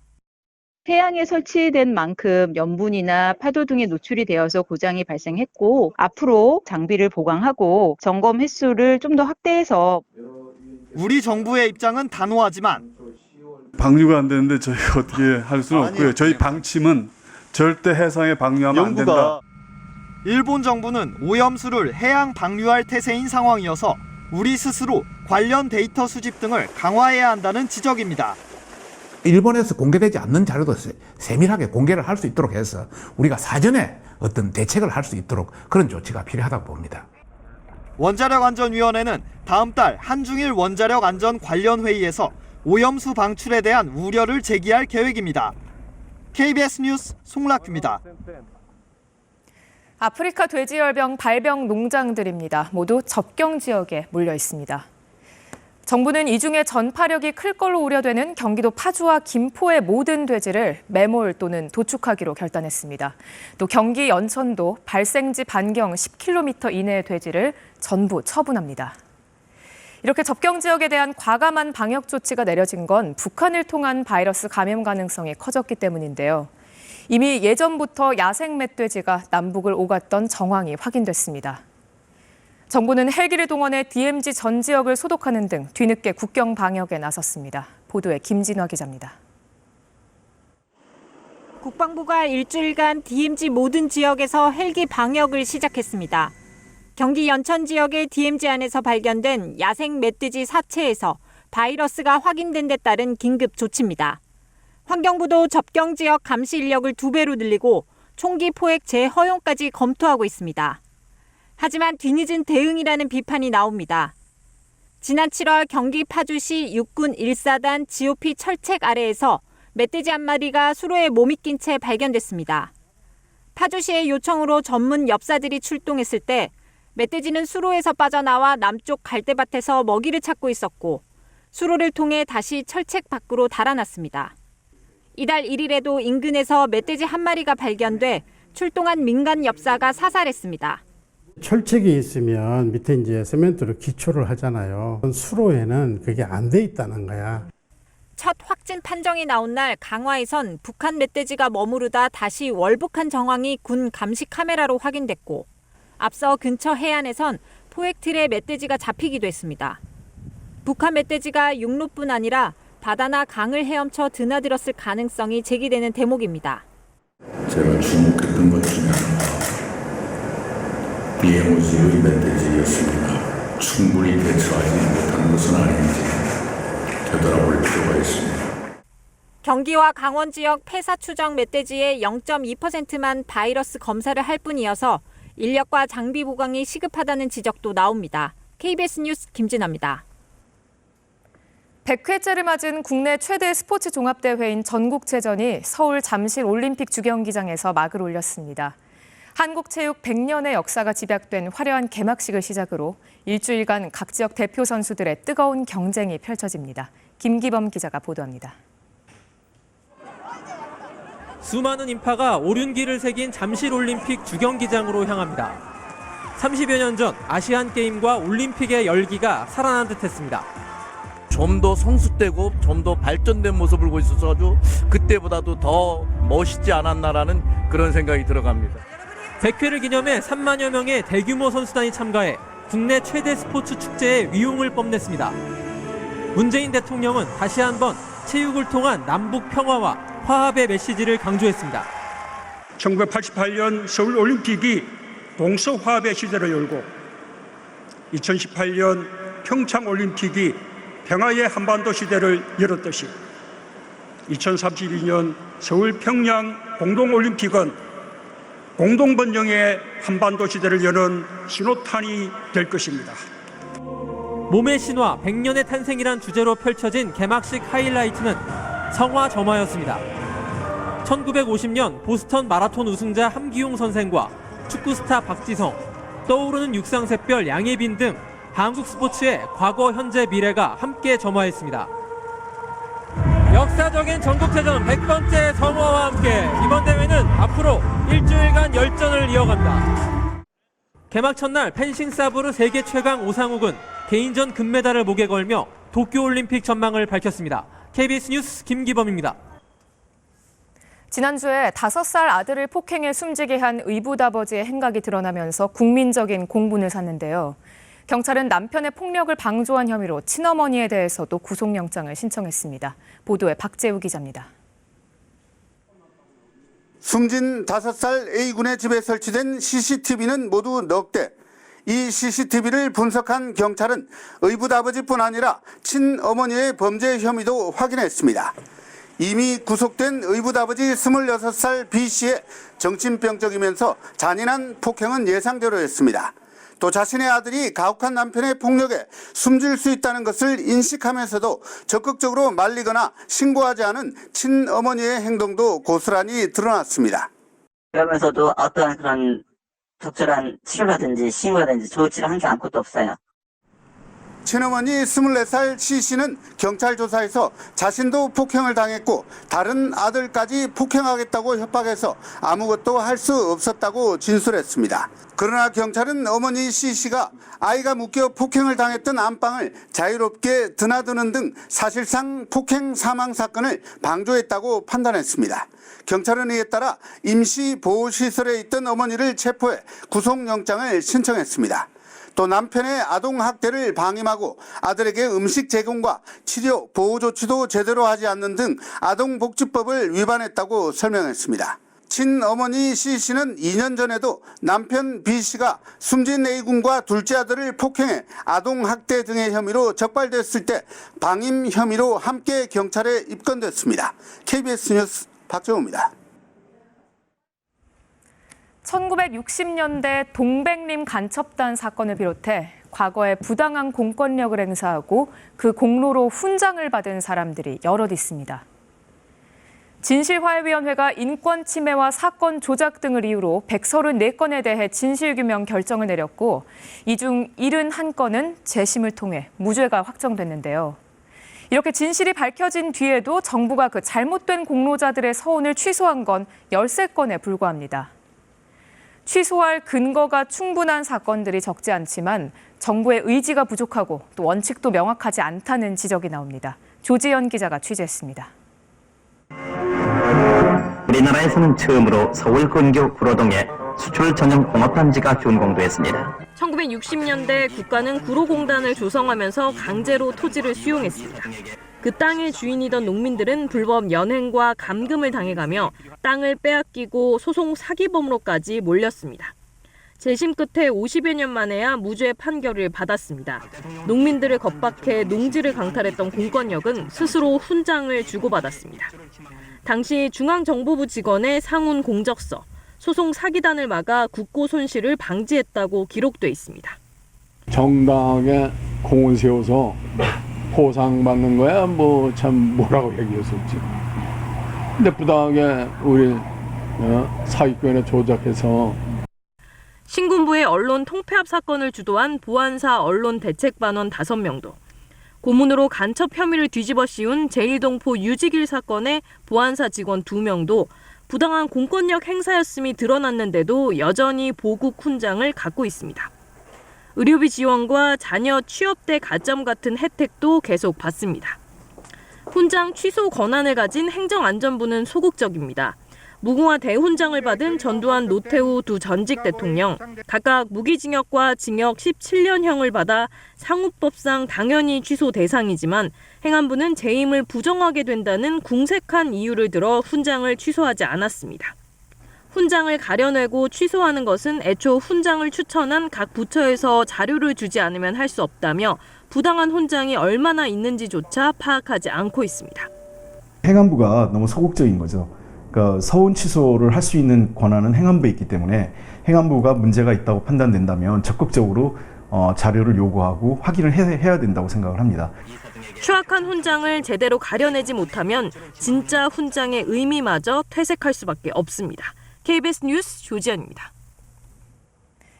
해양에 설치된 만큼 염분이나 파도 등에 노출이 되어서 고장이 발생했고 앞으로 장비를 보강하고 점검 횟수를 좀 더 확대해서 우리 정부의 입장은 단호하지만 방류가 안 되는데 저희가 어떻게 할 수는 없고요. 저희 방침은 절대 해상에 방류하면 안 된다. 일본 정부는 오염수를 해양 방류할 태세인 상황이어서 우리 스스로 관련 데이터 수집 등을 강화해야 한다는 지적입니다. 일본에서 공개되지 않는 자료도 세밀하게 공개를 할 수 있도록 해서 우리가 사전에 어떤 대책을 할 수 있도록 그런 조치가 필요하다고 봅니다. 원자력안전위원회는 다음 달 한중일 원자력안전 관련 회의에서 오염수 방출에 대한 우려를 제기할 계획입니다. KBS 뉴스 송락규입니다. 아프리카 돼지열병 발병 농장들입니다. 모두 접경 지역에 몰려 있습니다. 정부는 이 중에 전파력이 클 걸로 우려되는 경기도 파주와 김포의 모든 돼지를 매몰 또는 도축하기로 결단했습니다. 또 경기 연천도 발생지 반경 10km 이내의 돼지를 전부 처분합니다. 이렇게 접경 지역에 대한 과감한 방역 조치가 내려진 건 북한을 통한 바이러스 감염 가능성이 커졌기 때문인데요. 이미 예전부터 야생 멧돼지가 남북을 오갔던 정황이 확인됐습니다. 정부는 헬기를 동원해 DMZ 전 지역을 소독하는 등 뒤늦게 국경 방역에 나섰습니다. 보도에 김진화 기자입니다. 국방부가 일주일간 DMZ 모든 지역에서 헬기 방역을 시작했습니다. 경기 연천 지역의 DMZ 안에서 발견된 야생 멧돼지 사체에서 바이러스가 확인된 데 따른 긴급 조치입니다. 환경부도 접경 지역 감시 인력을 2배로 늘리고 총기 포획 재허용까지 검토하고 있습니다. 하지만 뒤늦은 대응이라는 비판이 나옵니다. 지난 7월 경기 파주시 육군 1사단 GOP 철책 아래에서 멧돼지 한 마리가 수로에 몸이 낀 채 발견됐습니다. 파주시의 요청으로 전문 엽사들이 출동했을 때 멧돼지는 수로에서 빠져나와 남쪽 갈대밭에서 먹이를 찾고 있었고 수로를 통해 다시 철책 밖으로 달아났습니다. 이달 1일에도 인근에서 멧돼지 한 마리가 발견돼 출동한 민간 엽사가 사살했습니다. 철책이 있으면 밑에 이제 세멘트로 기초를 하잖아요. 수로에는 그게 안 돼 있다는 거야. 첫 확진 판정이 나온 날 강화에선 북한 멧돼지가 머무르다 다시 월북한 정황이 군 감시 카메라로 확인됐고 앞서 근처 해안에선 포획틀에 멧돼지가 잡히기도 했습니다. 북한 멧돼지가 육로뿐 아니라 바다나 강을 헤엄쳐 드나들었을 가능성이 제기되는 대목입니다. 제가 주목했던 것 중에 하나가 비행우지의 멧돼지였습니다. 충분히 대처하지 못한 것은 아닌지 되돌아볼 필요가 있습니다. 경기와 강원 지역 폐사 추정 멧돼지의 0.2%만 바이러스 검사를 할 뿐이어서 인력과 장비 보강이 시급하다는 지적도 나옵니다. KBS 뉴스 김진아입니다. 100회째를 맞은 국내 최대 스포츠 종합대회인 전국체전이 서울 잠실 올림픽 주경기장에서 막을 올렸습니다. 한국체육 100년의 역사가 집약된 화려한 개막식을 시작으로 일주일간 각 지역 대표 선수들의 뜨거운 경쟁이 펼쳐집니다. 김기범 기자가 보도합니다. 수많은 인파가 오륜기를 새긴 잠실 올림픽 주경기장으로 향합니다. 30여 년 전 아시안게임과 올림픽의 열기가 살아난 듯했습니다. 좀 더 성숙되고 좀 더 발전된 모습을 보여줘서 아주 그때보다도 더 멋있지 않았나라는 그런 생각이 들어갑니다. 100회를 기념해 3만여 명의 대규모 선수단이 참가해 국내 최대 스포츠 축제의 위용을 뽐냈습니다. 문재인 대통령은 다시 한번 체육을 통한 남북 평화와 화합의 메시지를 강조했습니다. 1988년 서울올림픽이 동서화합의 시대를 열고 2018년 평창올림픽이 평화의 한반도 시대를 열었듯이 2032년 서울 평양 공동올림픽은 공동번영의 한반도 시대를 여는 신호탄이 될 것입니다. 몸의 신화 100년의 탄생이란 주제로 펼쳐진 개막식 하이라이트는 성화점화였습니다. 1950년 보스턴 마라톤 우승자 함기용 선생과 축구 스타 박지성, 떠오르는 육상샛별 양예빈 등 한국 스포츠의 과거, 현재, 미래가 함께 점화했습니다. 역사적인 전국체전 100번째 성화와 함께 이번 대회는 앞으로 일주일간 열전을 이어갑니다. 개막 첫날 펜싱 사브르 세계 최강 오상욱은 개인전 금메달을 목에 걸며 도쿄올림픽 전망을 밝혔습니다. KBS 뉴스 김기범입니다. 지난주에 5살 아들을 폭행해 숨지게 한 의붓아버지의 행각이 드러나면서 국민적인 공분을 샀는데요. 경찰은 남편의 폭력을 방조한 혐의로 친어머니에 대해서도 구속영장을 신청했습니다. 보도에 박재우 기자입니다. 숨진 5살 A군의 집에 설치된 CCTV는 모두 넉 대. 이 CCTV를 분석한 경찰은 의붓아버지뿐 아니라 친어머니의 범죄 혐의도 확인했습니다. 이미 구속된 의붓아버지 26살 B씨의 정신병적이면서 잔인한 폭행은 예상대로였습니다. 또 자신의 아들이 가혹한 남편의 폭력에 숨질 수 있다는 것을 인식하면서도 적극적으로 말리거나 신고하지 않은 친어머니의 행동도 고스란히 드러났습니다. 그러면서도 어떠한 그런 적절한 치료라든지 신고라든지 조치를 한 게 아무것도 없어요. 친어머니 24살 C씨는 경찰 조사에서 자신도 폭행을 당했고 다른 아들까지 폭행하겠다고 협박해서 아무것도 할 수 없었다고 진술했습니다. 그러나 경찰은 어머니 C씨가 아이가 묶여 폭행을 당했던 안방을 자유롭게 드나드는 등 사실상 폭행 사망 사건을 방조했다고 판단했습니다. 경찰은 이에 따라 임시보호시설에 있던 어머니를 체포해 구속영장을 신청했습니다. 또 남편의 아동학대를 방임하고 아들에게 음식 제공과 치료, 보호 조치도 제대로 하지 않는 등 아동복지법을 위반했다고 설명했습니다. 친어머니 C씨는 2년 전에도 남편 B씨가 숨진 A군과 둘째 아들을 폭행해 아동학대 등의 혐의로 적발됐을 때 방임 혐의로 함께 경찰에 입건됐습니다. KBS 뉴스 박정우입니다. 1960년대 동백림 간첩단 사건을 비롯해 과거에 부당한 공권력을 행사하고 그 공로로 훈장을 받은 사람들이 여럿 있습니다. 진실화해위원회가 인권 침해와 사건 조작 등을 이유로 134건에 대해 진실규명 결정을 내렸고 이 중 71건은 재심을 통해 무죄가 확정됐는데요. 이렇게 진실이 밝혀진 뒤에도 정부가 그 잘못된 공로자들의 서운을 취소한 건 13건에 불과합니다. 취소할 근거가 충분한 사건들이 적지 않지만 정부의 의지가 부족하고 또 원칙도 명확하지 않다는 지적이 나옵니다. 조지연 기자가 취재했습니다. 우리나라에서는 처음으로 서울 근교 구로동에 수출 전용 공업단지가 준공됐습니다. 1960년대 국가는 구로공단을 조성하면서 강제로 토지를 수용했습니다. 그 땅의 주인이던 농민들은 불법 연행과 감금을 당해가며 땅을 빼앗기고 소송 사기범으로까지 몰렸습니다. 재심 끝에 50여 년 만에야 무죄 판결을 받았습니다. 농민들을 겁박해 농지를 강탈했던 공권력은 스스로 훈장을 주고받았습니다. 당시 중앙정보부 직원의 상훈 공적서, 소송 사기단을 막아 국고 손실을 방지했다고 기록돼 있습니다. 정당하게 공을 세워서 보상받는 거야 뭐 참 뭐라고 얘기할 수 없지. 근데 부당하게 우리 사기꾼에 조작해서 신군부의 언론 통폐합 사건을 주도한 보안사 언론대책반원 5명도, 고문으로 간첩 혐의를 뒤집어 씌운 제1동포 유지길 사건의 보안사 직원 2명도 부당한 공권력 행사였음이 드러났는데도 여전히 보국 훈장을 갖고 있습니다. 의료비 지원과 자녀 취업대 가점 같은 혜택도 계속 받습니다. 훈장 취소 권한을 가진 행정안전부는 소극적입니다. 무궁화 대훈장을 받은 전두환, 노태우 두 전직 대통령, 각각 무기징역과 징역 17년형을 받아 상우법상 당연히 취소 대상이지만 행안부는 재임을 부정하게 된다는 궁색한 이유를 들어 훈장을 취소하지 않았습니다. 훈장을 가려내고 취소하는 것은 애초 훈장을 추천한 각 부처에서 자료를 주지 않으면 할 수 없다며 부당한 훈장이 얼마나 있는지조차 파악하지 않고 있습니다. 행안부가 너무 소극적인 거죠. 그러니까 서운 취소를 할 수 있는 권한은 행안부에 있기 때문에 행안부가 문제가 있다고 판단된다면 적극적으로 자료를 요구하고 확인을 해야 된다고 생각을 합니다. 추악한 훈장을 제대로 가려내지 못하면 진짜 훈장의 의미마저 퇴색할 수밖에 없습니다. KBS 뉴스 조지연입니다.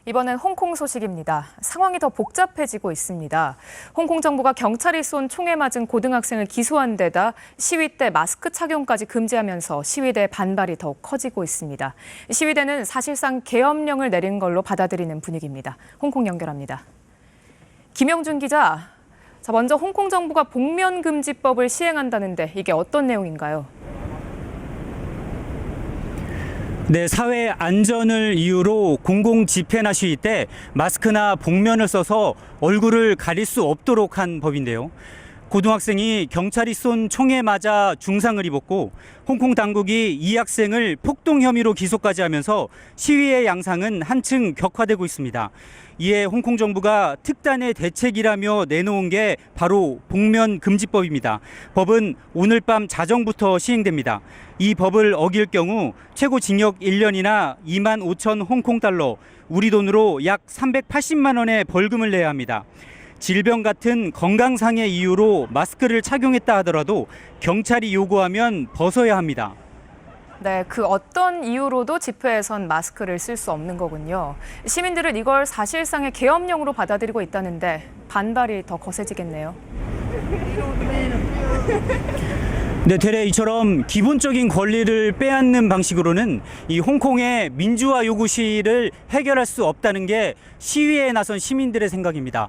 이번엔 홍콩 소식입니다. 상황이 더 복잡해지고 있습니다. 홍콩 정부가 경찰이 쏜 총에 맞은 고등학생을 기소한 데다 시위 때 마스크 착용까지 금지하면서 시위대 반발이 더욱 커지고 있습니다. 시위대는 사실상 계엄령을 내린 걸로 받아들이는 분위기입니다. 홍콩 연결합니다. 김영준 기자, 먼저 홍콩 정부가 복면금지법을 시행한다는데 이게 어떤 내용인가요? 네, 사회 안전을 이유로 공공 집회나 시위 때 마스크나 복면을 써서 얼굴을 가릴 수 없도록 한 법인데요. 고등학생이 경찰이 쏜 총에 맞아 중상을 입었고 홍콩 당국이 이 학생을 폭동 혐의로 기소까지 하면서 시위의 양상은 한층 격화되고 있습니다. 이에 홍콩 정부가 특단의 대책이라며 내놓은 게 바로 복면금지법입니다. 법은 오늘 밤 자정부터 시행됩니다. 이 법을 어길 경우 최고 징역 1년이나 2만 5천 홍콩 달러, 우리 돈으로 약 380만 원의 벌금을 내야 합니다. 질병 같은 건강상의 이유로 마스크를 착용했다 하더라도 경찰이 요구하면 벗어야 합니다. 네, 그 어떤 이유로도 집회에선 마스크를 쓸 수 없는 거군요. 시민들은 이걸 사실상의 계엄령으로 받아들이고 있다는데 반발이 더 거세지겠네요. 네, 대래 이처럼 기본적인 권리를 빼앗는 방식으로는 이 홍콩의 민주화 요구 시위를 해결할 수 없다는 게 시위에 나선 시민들의 생각입니다.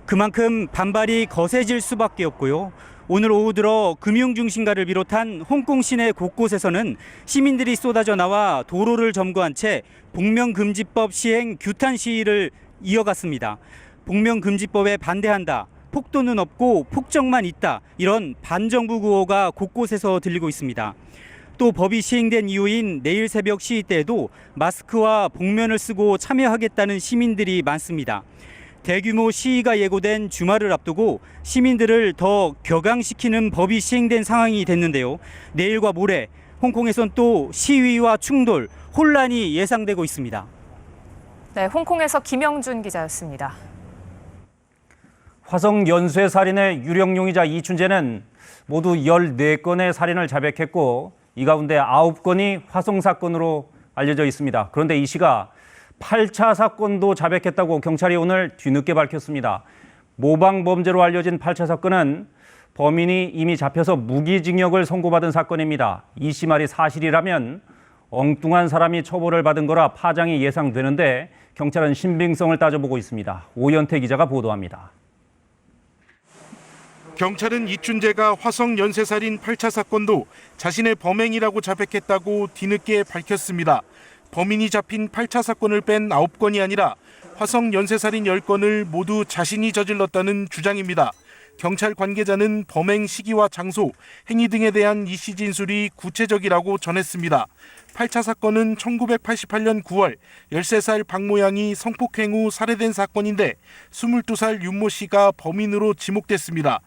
그만큼 반발이 거세질 수밖에 없고요. 오늘 오후 들어 금융중심가를 비롯한 홍콩 시내 곳곳에서는 시민들이 쏟아져 나와 도로를 점거한 채 복면금지법 시행 규탄 시위를 이어갔습니다. 복면금지법에 반대한다, 폭도는 없고 폭정만 있다, 이런 반정부 구호가 곳곳에서 들리고 있습니다. 또 법이 시행된 이후인 내일 새벽 시위 때에도 마스크와 복면을 쓰고 참여하겠다는 시민들이 많습니다. 대규모 시위가 예고된 주말을 앞두고 시민들을 더 격앙시키는 법이 시행된 상황이 됐는데요. 내일과 모레 홍콩에선 또 시위와 충돌 혼란이 예상되고 있습니다. 네, 홍콩에서 김영준 기자였습니다. 화성 연쇄 살인의 유력 용의자 이춘재는 모두 14건의 살인을 자백했고 이 가운데 9건이 화성 사건으로 알려져 있습니다. 그런데 이 씨가 8차 사건도 자백했다고 경찰이 오늘 뒤늦게 밝혔습니다. 모방 범죄로 알려진 8차 사건은 범인이 이미 잡혀서 무기징역을 선고받은 사건입니다. 이 씨 말이 사실이라면 엉뚱한 사람이 처벌을 받은 거라 파장이 예상되는데 경찰은 신빙성을 따져보고 있습니다. 오연태 기자가 보도합니다. 경찰은 이춘재가 화성 연쇄살인 8차 사건도 자신의 범행이라고 자백했다고 뒤늦게 밝혔습니다. 범인이 잡힌 8차 사건을 뺀 9건이 아니라 화성 연쇄살인 10건을 모두 자신이 저질렀다는 주장입니다. 경찰 관계자는 범행 시기와 장소, 행위 등에 대한 이 씨 진술이 구체적이라고 전했습니다. 8차 사건은 1988년 9월 13살 박모양이 성폭행 후 살해된 사건인데 22살 윤모 씨가 범인으로 지목됐습니다.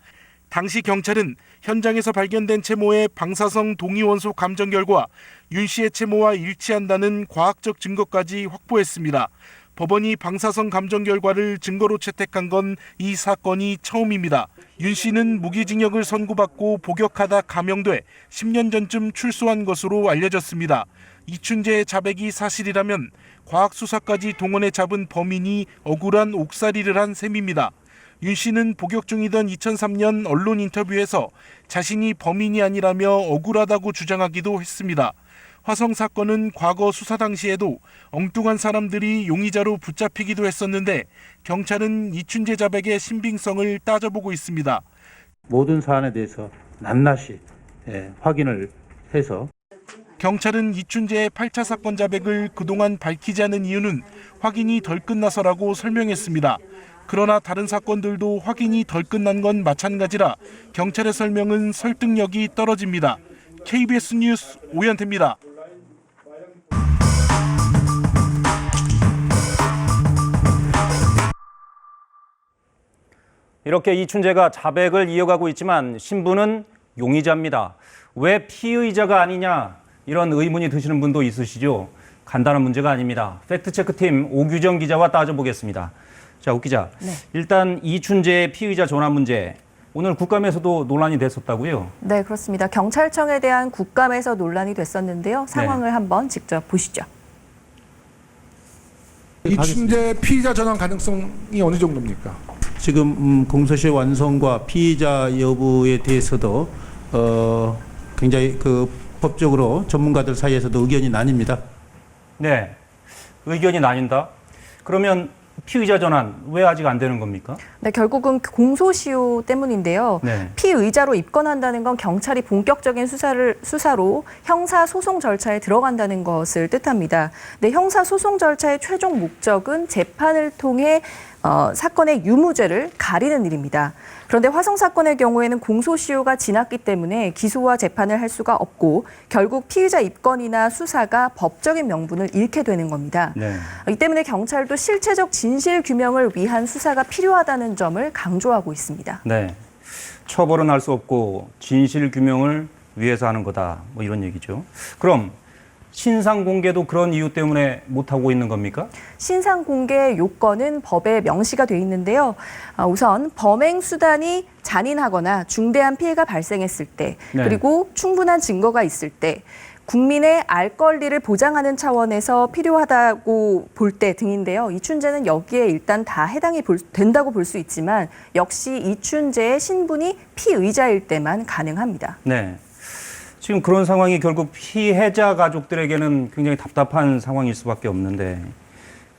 당시 경찰은 현장에서 발견된 채모의 방사성 동위원소 감정 결과 윤 씨의 채모와 일치한다는 과학적 증거까지 확보했습니다. 법원이 방사성 감정 결과를 증거로 채택한 건 이 사건이 처음입니다. 윤 씨는 무기징역을 선고받고 복역하다 감형돼 10년 전쯤 출소한 것으로 알려졌습니다. 이춘재의 자백이 사실이라면 과학수사까지 동원해 잡은 범인이 억울한 옥살이를 한 셈입니다. 윤 씨는 복역 중이던 2003년 언론 인터뷰에서 자신이 범인이 아니라며 억울하다고 주장하기도 했습니다. 화성 사건은 과거 수사 당시에도 엉뚱한 사람들이 용의자로 붙잡히기도 했었는데 경찰은 이춘재 자백의 신빙성을 따져보고 있습니다. 모든 사안에 대해서 낱낱이 확인을 해서 경찰은 이춘재의 8차 사건 자백을 그동안 밝히지 않은 이유는 확인이 덜 끝나서라고 설명했습니다. 그러나 다른 사건들도 확인이 덜 끝난 건 마찬가지라 경찰의 설명은 설득력이 떨어집니다. KBS 뉴스 오연태입니다. 이렇게 이춘재가 자백을 이어가고 있지만 신부는 용의자입니다. 왜 피의자가 아니냐 이런 의문이 드시는 분도 있으시죠. 간단한 문제가 아닙니다. 팩트체크팀 오규정 기자와 따져보겠습니다. 자, 오 기자. 네. 일단 이춘재의 피의자 전환 문제. 오늘 국감에서도 논란이 됐었다고요? 네, 그렇습니다. 경찰청에 대한 국감에서 논란이 됐었는데요. 상황을 한번 직접 보시죠. 이춘재 피의자 전환 가능성이 어느 정도입니까? 지금 공소시효 완성과 피의자 여부에 대해서도 굉장히 법적으로 전문가들 사이에서도 의견이 나뉩니다. 네, 의견이 나뉜다. 그러면 피의자 전환 왜 아직 안 되는 겁니까? 네, 결국은 공소시효 때문인데요. 네. 피의자로 입건한다는 건 경찰이 본격적인 수사로 형사소송 절차에 들어간다는 것을 뜻합니다. 네, 형사소송 절차의 최종 목적은 재판을 통해 사건의 유무죄를 가리는 일입니다. 그런데 화성 사건의 경우에는 공소시효가 지났기 때문에 기소와 재판을 할 수가 없고 결국 피의자 입건이나 수사가 법적인 명분을 잃게 되는 겁니다. 네. 이 때문에 경찰도 실체적 진실 규명을 위한 수사가 필요하다는 점을 강조하고 있습니다. 네. 처벌은 할 수 없고 진실 규명을 위해서 하는 거다. 뭐 이런 얘기죠. 그럼 신상 공개도 그런 이유 때문에 못하고 있는 겁니까? 신상 공개 요건은 법에 명시가 돼 있는데요. 우선 범행 수단이 잔인하거나 중대한 피해가 발생했을 때, 네. 그리고 충분한 증거가 있을 때, 국민의 알 권리를 보장하는 차원에서 필요하다고 볼 때 등인데요. 이춘재는 여기에 일단 다 해당이 된다고 볼 수 있지만 역시 이춘재의 신분이 피의자일 때만 가능합니다. 네. 지금 그런 상황이 결국 피해자 가족들에게는 굉장히 답답한 상황일 수밖에 없는데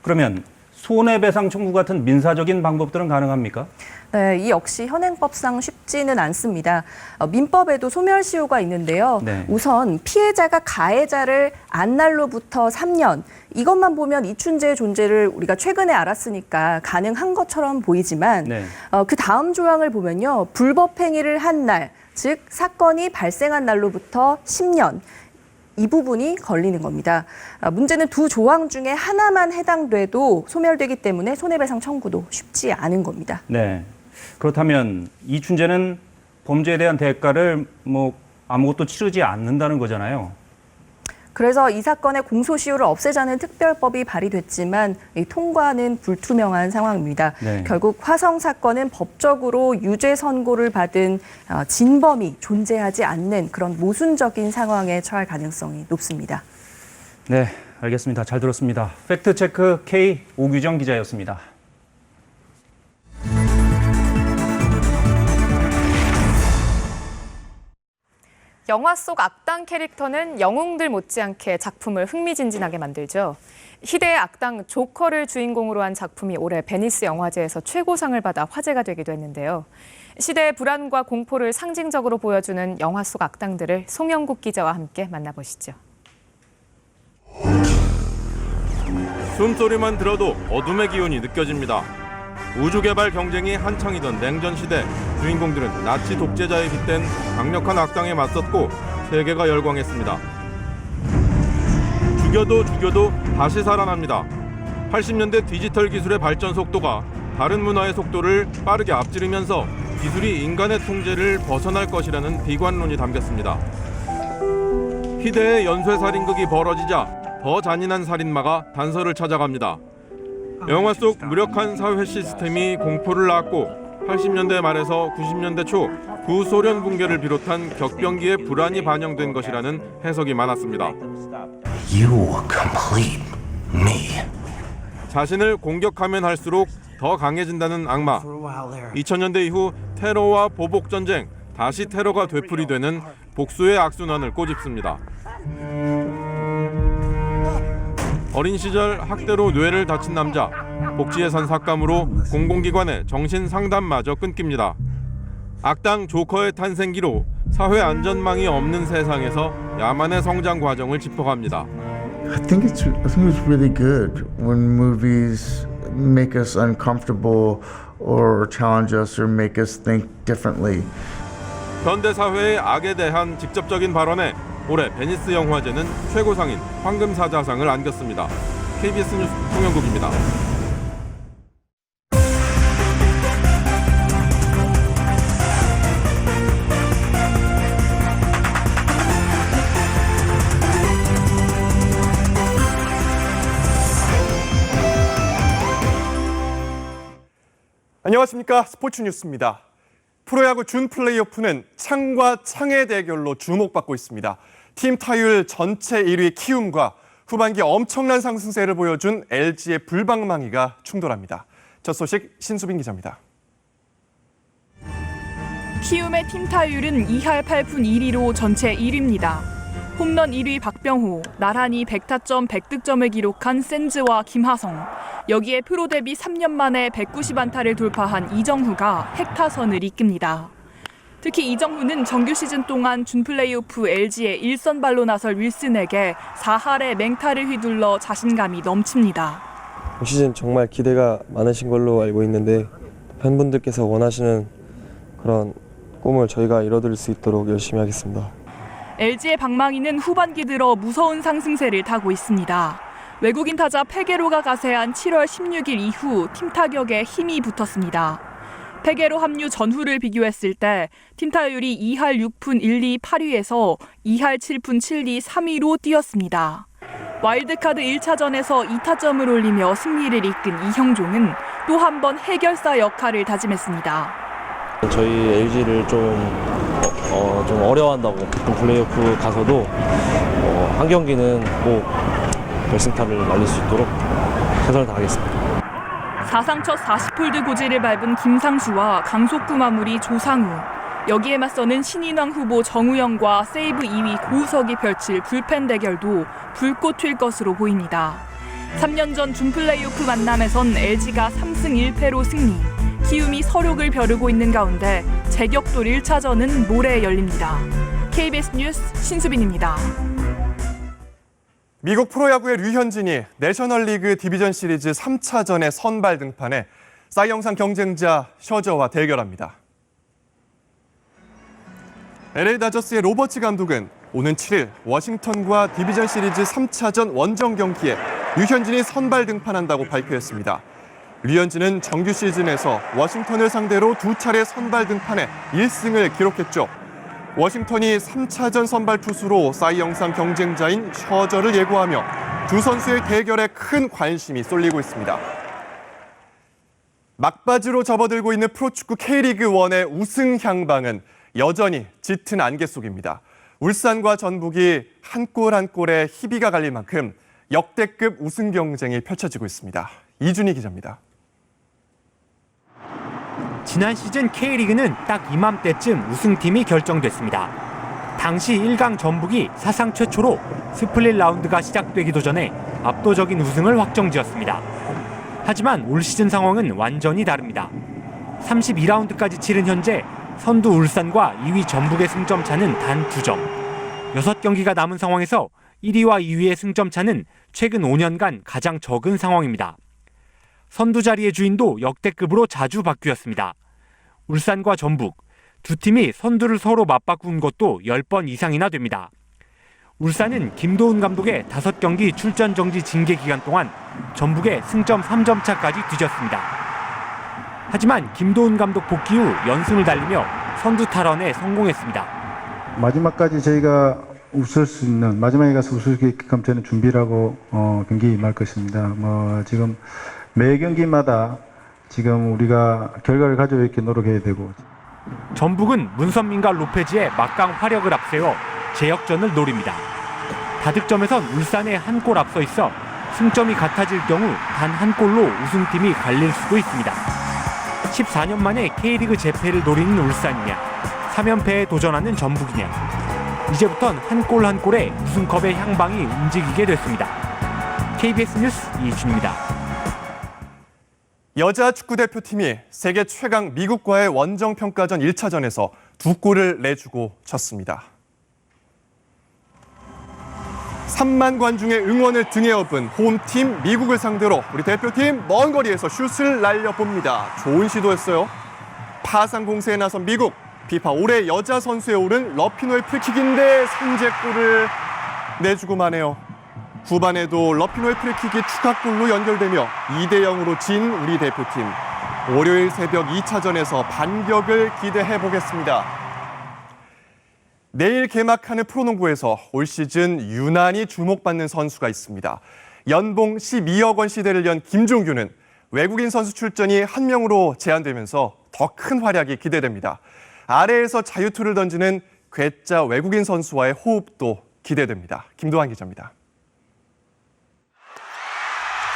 그러면 손해배상 청구 같은 민사적인 방법들은 가능합니까? 네, 이 역시 현행법상 쉽지는 않습니다. 민법에도 소멸시효가 있는데요. 네. 우선 피해자가 가해자를 안 날로부터 3년, 이것만 보면 이춘재의 존재를 우리가 최근에 알았으니까 가능한 것처럼 보이지만 네. 그 다음 조항을 보면요. 불법 행위를 한 날, 즉 사건이 발생한 날로부터 10년, 이 부분이 걸리는 겁니다. 문제는 두 조항 중에 하나만 해당돼도 소멸되기 때문에 손해배상 청구도 쉽지 않은 겁니다. 네. 그렇다면 이춘재는 범죄에 대한 대가를 아무것도 치르지 않는다는 거잖아요. 그래서 이 사건의 공소시효를 없애자는 특별법이 발의됐지만 이 통과는 불투명한 상황입니다. 네. 결국 화성 사건은 법적으로 유죄 선고를 받은 진범이 존재하지 않는 그런 모순적인 상황에 처할 가능성이 높습니다. 네, 알겠습니다. 잘 들었습니다. 팩트체크 K 오규정 기자였습니다. 영화 속 악당 캐릭터는 영웅들 못지않게 작품을 흥미진진하게 만들죠. 희대의 악당 조커를 주인공으로 한 작품이 올해 베니스 영화제에서 최고상을 받아 화제가 되기도 했는데요. 시대의 불안과 공포를 상징적으로 보여주는 영화 속 악당들을 송영국 기자와 함께 만나보시죠. 숨소리만 들어도 어둠의 기운이 느껴집니다. 우주개발 경쟁이 한창이던 냉전시대, 주인공들은 나치 독재자에 빗댄 강력한 악당에 맞섰고 세계가 열광했습니다. 죽여도 다시 살아납니다. 80년대 디지털 기술의 발전 속도가 다른 문화의 속도를 빠르게 앞지르면서 기술이 인간의 통제를 벗어날 것이라는 비관론이 담겼습니다. 희대의 연쇄살인극이 벌어지자 더 잔인한 살인마가 단서를 찾아갑니다. 영화 속 무력한 사회 시스템이 공포를 낳았고 80년대 말에서 90년대 초 구소련 붕괴를 비롯한 격변기의 불안이 반영된 것이라는 해석이 많았습니다. You complete me. 자신을 공격하면 할수록 더 강해진다는 악마. 2000년대 이후 테러와 보복 전쟁, 다시 테러가 되풀이되는 복수의 악순환을 꼬집습니다. 어린 시절 학대로 뇌를 다친 남자, 복지에 산 삭감으로 공공기관의 정신상담마저 끊깁니다. 악당 조커의 탄생기로 사회 안전망이 없는 세상에서 야만의 성장 과정을 짚어갑니다. I think it's really good when movies make us uncomfortable or challenge us or make us think differently. 현대 사회의 악에 대한 직접적인 발언에 올해 베니스 영화제는 최고상인 황금사자상을 안겼습니다. KBS 뉴스 송영국입니다. 안녕하십니까. 스포츠 뉴스입니다. 프로야구 준 플레이오프는 창과 창의 대결로 주목받고 있습니다. 팀 타율 전체 1위 키움과 후반기 엄청난 상승세를 보여준 LG의 불방망이가 충돌합니다. 첫 소식 신수빈 기자입니다. 키움의 팀 타율은 2할 8푼 1리로 전체 1위입니다. 홈런 1위 박병호, 나란히 100타점 100득점을 기록한 센즈와 김하성, 여기에 프로 데뷔 3년 만에 190안타를 돌파한 이정후가 핵타선을 이끕니다. 특히 이정후는 정규 시즌 동안 준 플레이오프 LG의 1선발로 나설 윌슨에게 4할의 맹타를 휘둘러 자신감이 넘칩니다. 올 시즌 정말 기대가 많으신 걸로 알고 있는데 팬분들께서 원하시는 그런 꿈을 저희가 이뤄드릴 수 있도록 열심히 하겠습니다. LG의 방망이는 후반기 들어 무서운 상승세를 타고 있습니다. 외국인 타자 페게로가 가세한 7월 16일 이후 팀 타격에 힘이 붙었습니다. 페게로 합류 전후를 비교했을 때 팀 타율이 2할 6푼 1리 8위에서 2할 7푼 7리 3위로 뛰었습니다. 와일드카드 1차전에서 2타점을 올리며 승리를 이끈 이형종은 또 한 번 해결사 역할을 다짐했습니다. 저희 LG를 좀 어려워한다고 플레이오프 가서도 한 경기는 꼭 결승타를 날릴 수 있도록 최선을 다하겠습니다. 사상 첫 40홀드 고지를 밟은 김상수와 강속구 마무리 조상우, 여기에 맞서는 신인왕 후보 정우영과 세이브 2위 고우석이 펼칠 불펜 대결도 불꽃 튈 것으로 보입니다. 3년 전 준 플레이오프 만남에선 LG가 3승 1패로 승리, 키움이 서력을 벼르고 있는 가운데 제격돌 1차전은 모레 열립니다. KBS 뉴스 신수빈입니다. 미국 프로야구의 류현진이 내셔널리그 디비전 시리즈 3차전의 선발 등판에 사이 영상 경쟁자 셔저와 대결합니다. LA 다저스의 로버츠 감독은 오는 7일 워싱턴과 디비전 시리즈 3차전 원정 경기에 류현진이 선발 등판한다고 발표했습니다. 류현진은 정규 시즌에서 워싱턴을 상대로 2차례 선발 등판해 1승을 기록했죠. 워싱턴이 3차전 선발 투수로 사이 영상 경쟁자인 셔저를 예고하며 두 선수의 대결에 큰 관심이 쏠리고 있습니다. 막바지로 접어들고 있는 프로축구 K리그1의 우승 향방은 여전히 짙은 안개 속입니다. 울산과 전북이 한 골 한 골에 희비가 갈릴 만큼 역대급 우승 경쟁이 펼쳐지고 있습니다. 이준희 기자입니다. 지난 시즌 K리그는 딱 이맘때쯤 우승팀이 결정됐습니다. 당시 1강 전북이 사상 최초로 스플릿 라운드가 시작되기도 전에 압도적인 우승을 확정지었습니다. 하지만 올 시즌 상황은 완전히 다릅니다. 32라운드까지 치른 현재 선두 울산과 2위 전북의 승점 차는 단 2점. 6경기가 남은 상황에서 1위와 2위의 승점 차는 최근 5년간 가장 적은 상황입니다. 선두 자리의 주인도 역대급으로 자주 바뀌었습니다. 울산과 전북, 두 팀이 선두를 서로 맞바꾼 것도 10번 이상이나 됩니다. 울산은 김도훈 감독의 5경기 출전 정지 징계 기간 동안 전북의 승점 3점 차까지 뒤졌습니다. 하지만 김도훈 감독 복귀 후 연승을 달리며 선두 탈환에 성공했습니다. 마지막까지 저희가 웃을 수 있는, 마지막에 가서 웃을 수 있게끔 저는 준비를 하고 경기에 임할 것입니다. 지금 매 경기마다 지금 우리가 결과를 가져올 수 있게 노력해야 되고. 전북은 문선민과 로페즈의 막강 화력을 앞세워 재역전을 노립니다. 다득점에선 울산에 한 골 앞서 있어 승점이 같아질 경우 단 한 골로 우승팀이 갈릴 수도 있습니다. 14년 만에 K리그 재패를 노리는 울산이냐, 3연패에 도전하는 전북이냐. 이제부턴 한 골 한 골에 우승컵의 향방이 움직이게 됐습니다. KBS 뉴스 이준입니다. 여자 축구대표팀이 세계 최강 미국과의 원정평가전 1차전에서 2골을 내주고 졌습니다. 3만 관중의 응원을 등에 업은 홈팀 미국을 상대로 우리 대표팀 먼 거리에서 슛을 날려봅니다. 좋은 시도였어요. 파상 공세에 나선 미국, 피파 올해 여자 선수에 오른 러피노의 프리킥인데 선제골을 내주고 마네요. 후반에도 러피노의 프리킥이 추가골로 연결되며 2대0으로 진 우리 대표팀. 월요일 새벽 2차전에서 반격을 기대해보겠습니다. 내일 개막하는 프로농구에서 올 시즌 유난히 주목받는 선수가 있습니다. 연봉 12억 원 시대를 연 김종규는 외국인 선수 출전이 한 명으로 제한되면서 더 큰 활약이 기대됩니다. 아래에서 자유투를 던지는 괴짜 외국인 선수와의 호흡도 기대됩니다. 김도환 기자입니다.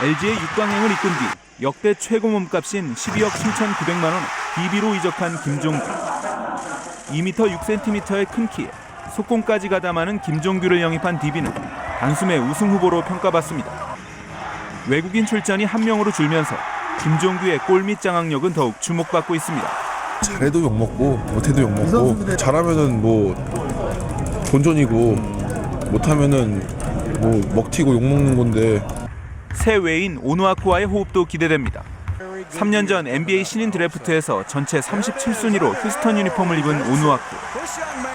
LG의 6강행을 이끈 뒤 역대 최고 몸값인 12억 7,900만 원 DB로 이적한 김종규. 2m 6cm의 큰 키에 속공까지 가담하는 김종규를 영입한 DB는 단숨에 우승 후보로 평가받습니다. 외국인 출전이 한 명으로 줄면서 김종규의 골 및 장악력은 더욱 주목받고 있습니다. 잘해도 욕먹고 못해도 욕먹고 잘하면은 뭐 본전이고 못하면은 뭐 먹튀고 욕먹는 건데. 새 외인 오누아쿠와의 호흡도 기대됩니다. 3년 전 NBA 신인 드래프트에서 전체 37순위로 휴스턴 유니폼을 입은 오누아쿠.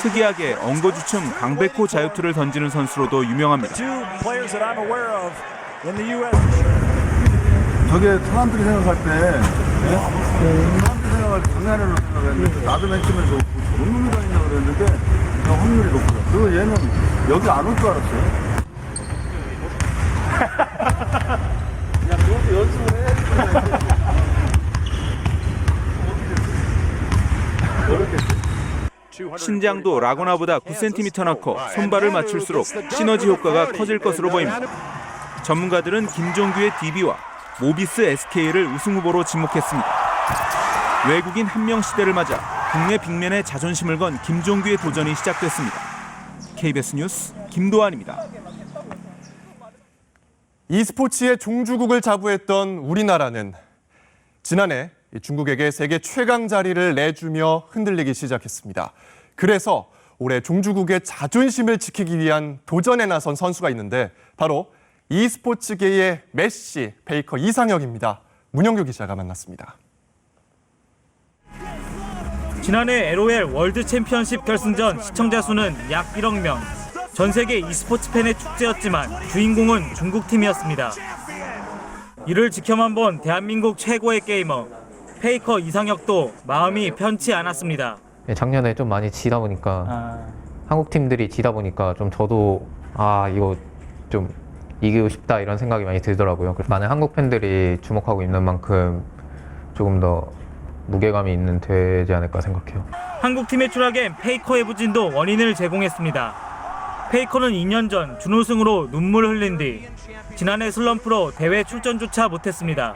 특이하게 엉거주춤 강백호 자유투를 던지는 선수로도 유명합니다. 저게 사람들이 생각할 때 사람들이 생각할 때 장난으로 생각했는데 나도 맨 처음에 저런 놈이 다닌다고 그랬는데 확률이 높더라. 그리고 얘는 여기 안 올 줄 알았어요. 야, 그것도 연습을 해. 신장도 라고나보다 9cm나 커 손발을 맞출수록 시너지 효과가 커질 것으로 보입니다. 전문가들은 김종규의 DB와 모비스 SK를 우승 후보로 지목했습니다. 외국인 한 명 시대를 맞아 국내 빅맨의 자존심을 건 김종규의 도전이 시작됐습니다. KBS 뉴스 김도환입니다. e스포츠의 종주국을 자부했던 우리나라는 지난해 중국에게 세계 최강 자리를 내주며 흔들리기 시작했습니다. 그래서 올해 종주국의 자존심을 지키기 위한 도전에 나선 선수가 있는데 바로 e스포츠계의 메시, 페이커 이상혁입니다. 문영규 기자가 만났습니다. 지난해 LOL 월드 챔피언십 결승전 시청자 수는 약 1억 명. 전 세계 e스포츠 팬의 축제였지만 주인공은 중국팀이었습니다. 이를 지켜만 본 대한민국 최고의 게이머 페이커 이상혁도 마음이 편치 않았습니다. 작년에 좀 많이 지다 보니까 한국 팀들이 지다 보니까 좀 저도 이거 좀 이기고 싶다 이런 생각이 많이 들더라고요. 많은 한국 팬들이 주목하고 있는 만큼 조금 더 무게감이 있는 대회지 않을까 생각해요. 한국 팀의 추락엔 페이커의 부진도 원인을 제공했습니다. 페이커는 2년 전 준우승으로 눈물 흘린 뒤 지난해 슬럼프로 대회 출전조차 못했습니다.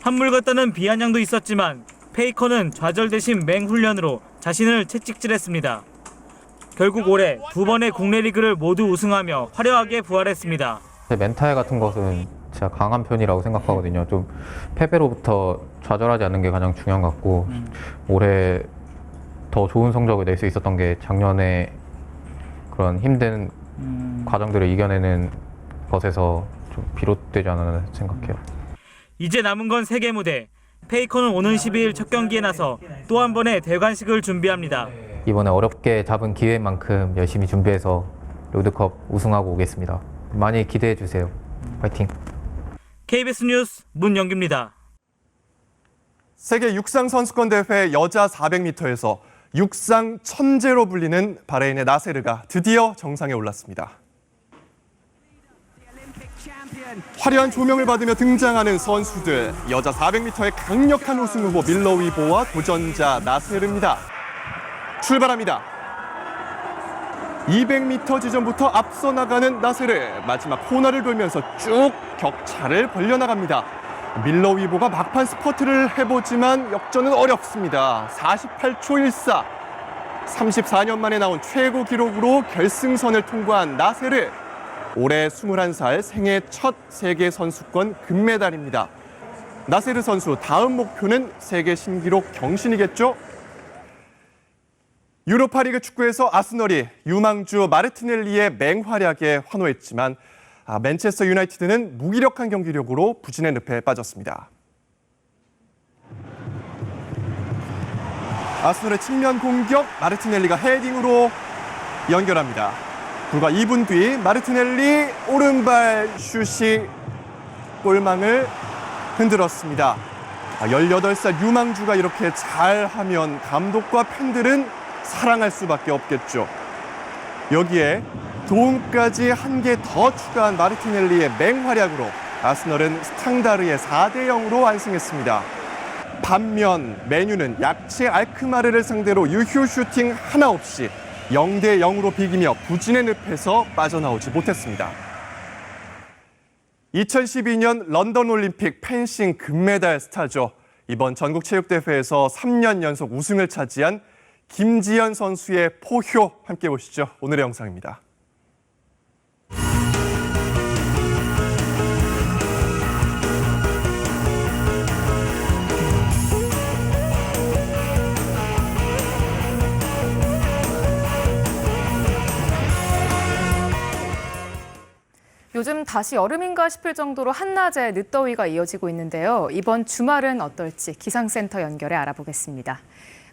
한물 같다는 비아냥도 있었지만 페이커는 좌절 대신 맹훈련으로 자신을 채찍질했습니다. 결국 올해 2번의 국내 리그를 모두 우승하며 화려하게 부활했습니다. 제 멘탈 같은 것은 진짜 강한 편이라고 생각하거든요. 좀 패배로부터 좌절하지 않는 게 가장 중요한 것 같고 올해 더 좋은 성적을 낼 수 있었던 게 작년에 그런 힘든 과정들을 이겨내는 것에서 좀 비롯되지 않았나 생각해요. 이제 남은 건 세계 무대. 페이커는 오는 12일 첫 경기에 나서 또 한 번의 대관식을 준비합니다. 이번에 어렵게 잡은 기회만큼 열심히 준비해서 롤드컵 우승하고 오겠습니다. 많이 기대해 주세요. 화이팅! KBS 뉴스 문영규입니다. 세계 육상 선수권 대회 여자 400m에서 육상 천재로 불리는 바레인의 나세르가 드디어 정상에 올랐습니다. 화려한 조명을 받으며 등장하는 선수들, 여자 400m의 강력한 우승 후보 밀러위보와 도전자 나세르입니다. 출발합니다. 200m 지점부터 앞서 나가는 나세르, 마지막 코너를 돌면서 쭉 격차를 벌려나갑니다. 밀러위보가 막판 스퍼트를 해보지만 역전은 어렵습니다. 48초 14. 34년 만에 나온 최고 기록으로 결승선을 통과한 나세르. 올해 21살 생애 첫 세계 선수권 금메달입니다. 나세르 선수 다음 목표는 세계 신기록 경신이겠죠? 유로파리그 축구에서 아스널이 유망주 마르티넬리의 맹활약에 환호했지만 맨체스터 유나이티드는 무기력한 경기력으로 부진의 늪에 빠졌습니다. 아스널의 측면 공격, 마르티넬리가 헤딩으로 연결합니다. 불과 2분 뒤 마르티넬리 오른발 슛이 골망을 흔들었습니다. 18살 유망주가 이렇게 잘하면 감독과 팬들은 사랑할 수밖에 없겠죠. 여기에 도움까지 한 개 더 추가한 마르티넬리의 맹활약으로 아스널은 스탕다르의 4대0으로 완승했습니다. 반면 메뉴는 약체 알크마르를 상대로 유효 슈팅 하나 없이 0대0으로 비기며 부진의 늪에서 빠져나오지 못했습니다. 2012년 런던 올림픽 펜싱 금메달 스타죠. 이번 전국체육대회에서 3년 연속 우승을 차지한 김지연 선수의 포효 함께 보시죠. 오늘의 영상입니다. 요즘 다시 여름인가 싶을 정도로 한낮에 늦더위가 이어지고 있는데요. 이번 주말은 어떨지 기상센터 연결해 알아보겠습니다.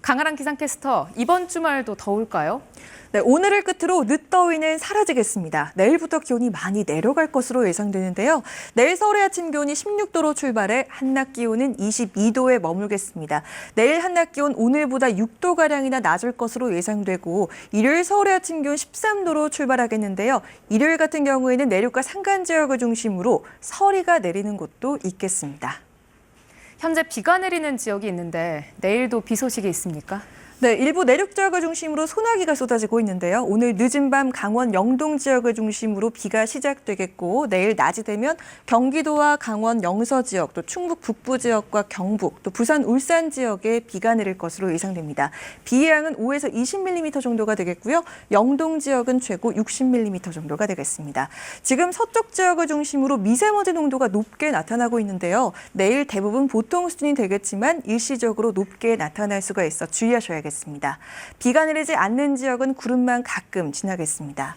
강아랑 기상캐스터, 이번 주말도 더울까요? 네, 오늘을 끝으로 늦더위는 사라지겠습니다. 내일부터 기온이 많이 내려갈 것으로 예상되는데요. 내일 서울의 아침 기온이 16도로 출발해 한낮 기온은 22도에 머물겠습니다. 내일 한낮 기온 오늘보다 6도가량이나 낮을 것으로 예상되고 일요일 서울의 아침 기온 13도로 출발하겠는데요. 일요일 같은 경우에는 내륙과 산간 지역을 중심으로 서리가 내리는 곳도 있겠습니다. 현재 비가 내리는 지역이 있는데 내일도 비 소식이 있습니까? 네, 일부 내륙 지역을 중심으로 소나기가 쏟아지고 있는데요. 오늘 늦은 밤 강원 영동 지역을 중심으로 비가 시작되겠고 내일 낮이 되면 경기도와 강원 영서 지역, 또 충북 북부 지역과 경북, 또 부산 울산 지역에 비가 내릴 것으로 예상됩니다. 비의 양은 5에서 20mm 정도가 되겠고요. 영동 지역은 최고 60mm 정도가 되겠습니다. 지금 서쪽 지역을 중심으로 미세먼지 농도가 높게 나타나고 있는데요. 내일 대부분 보통 수준이 되겠지만 일시적으로 높게 나타날 수가 있어 주의하셔야겠습니다. 비가 내리지 않는 지역은 구름만 가끔 지나겠습니다.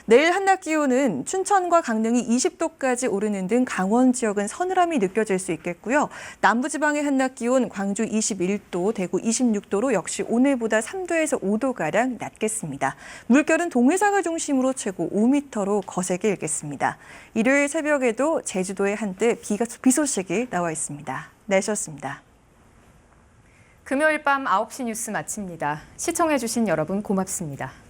내일 한낮 기온은 춘천과 강릉이 20도까지 오르는 등 강원 지역은 서늘함이 느껴질 수 있겠고요. 남부지방의 한낮 기온 광주 21도, 대구 26도로 역시 오늘보다 3도에서 5도가량 낮겠습니다. 물결은 동해상을 중심으로 최고 5m로 거세게 일겠습니다. 일요일 새벽에도 제주도에 한때 비 소식이 나와 있습니다. 날씨였습니다. 금요일 밤 9시 뉴스 마칩니다. 시청해주신 여러분 고맙습니다.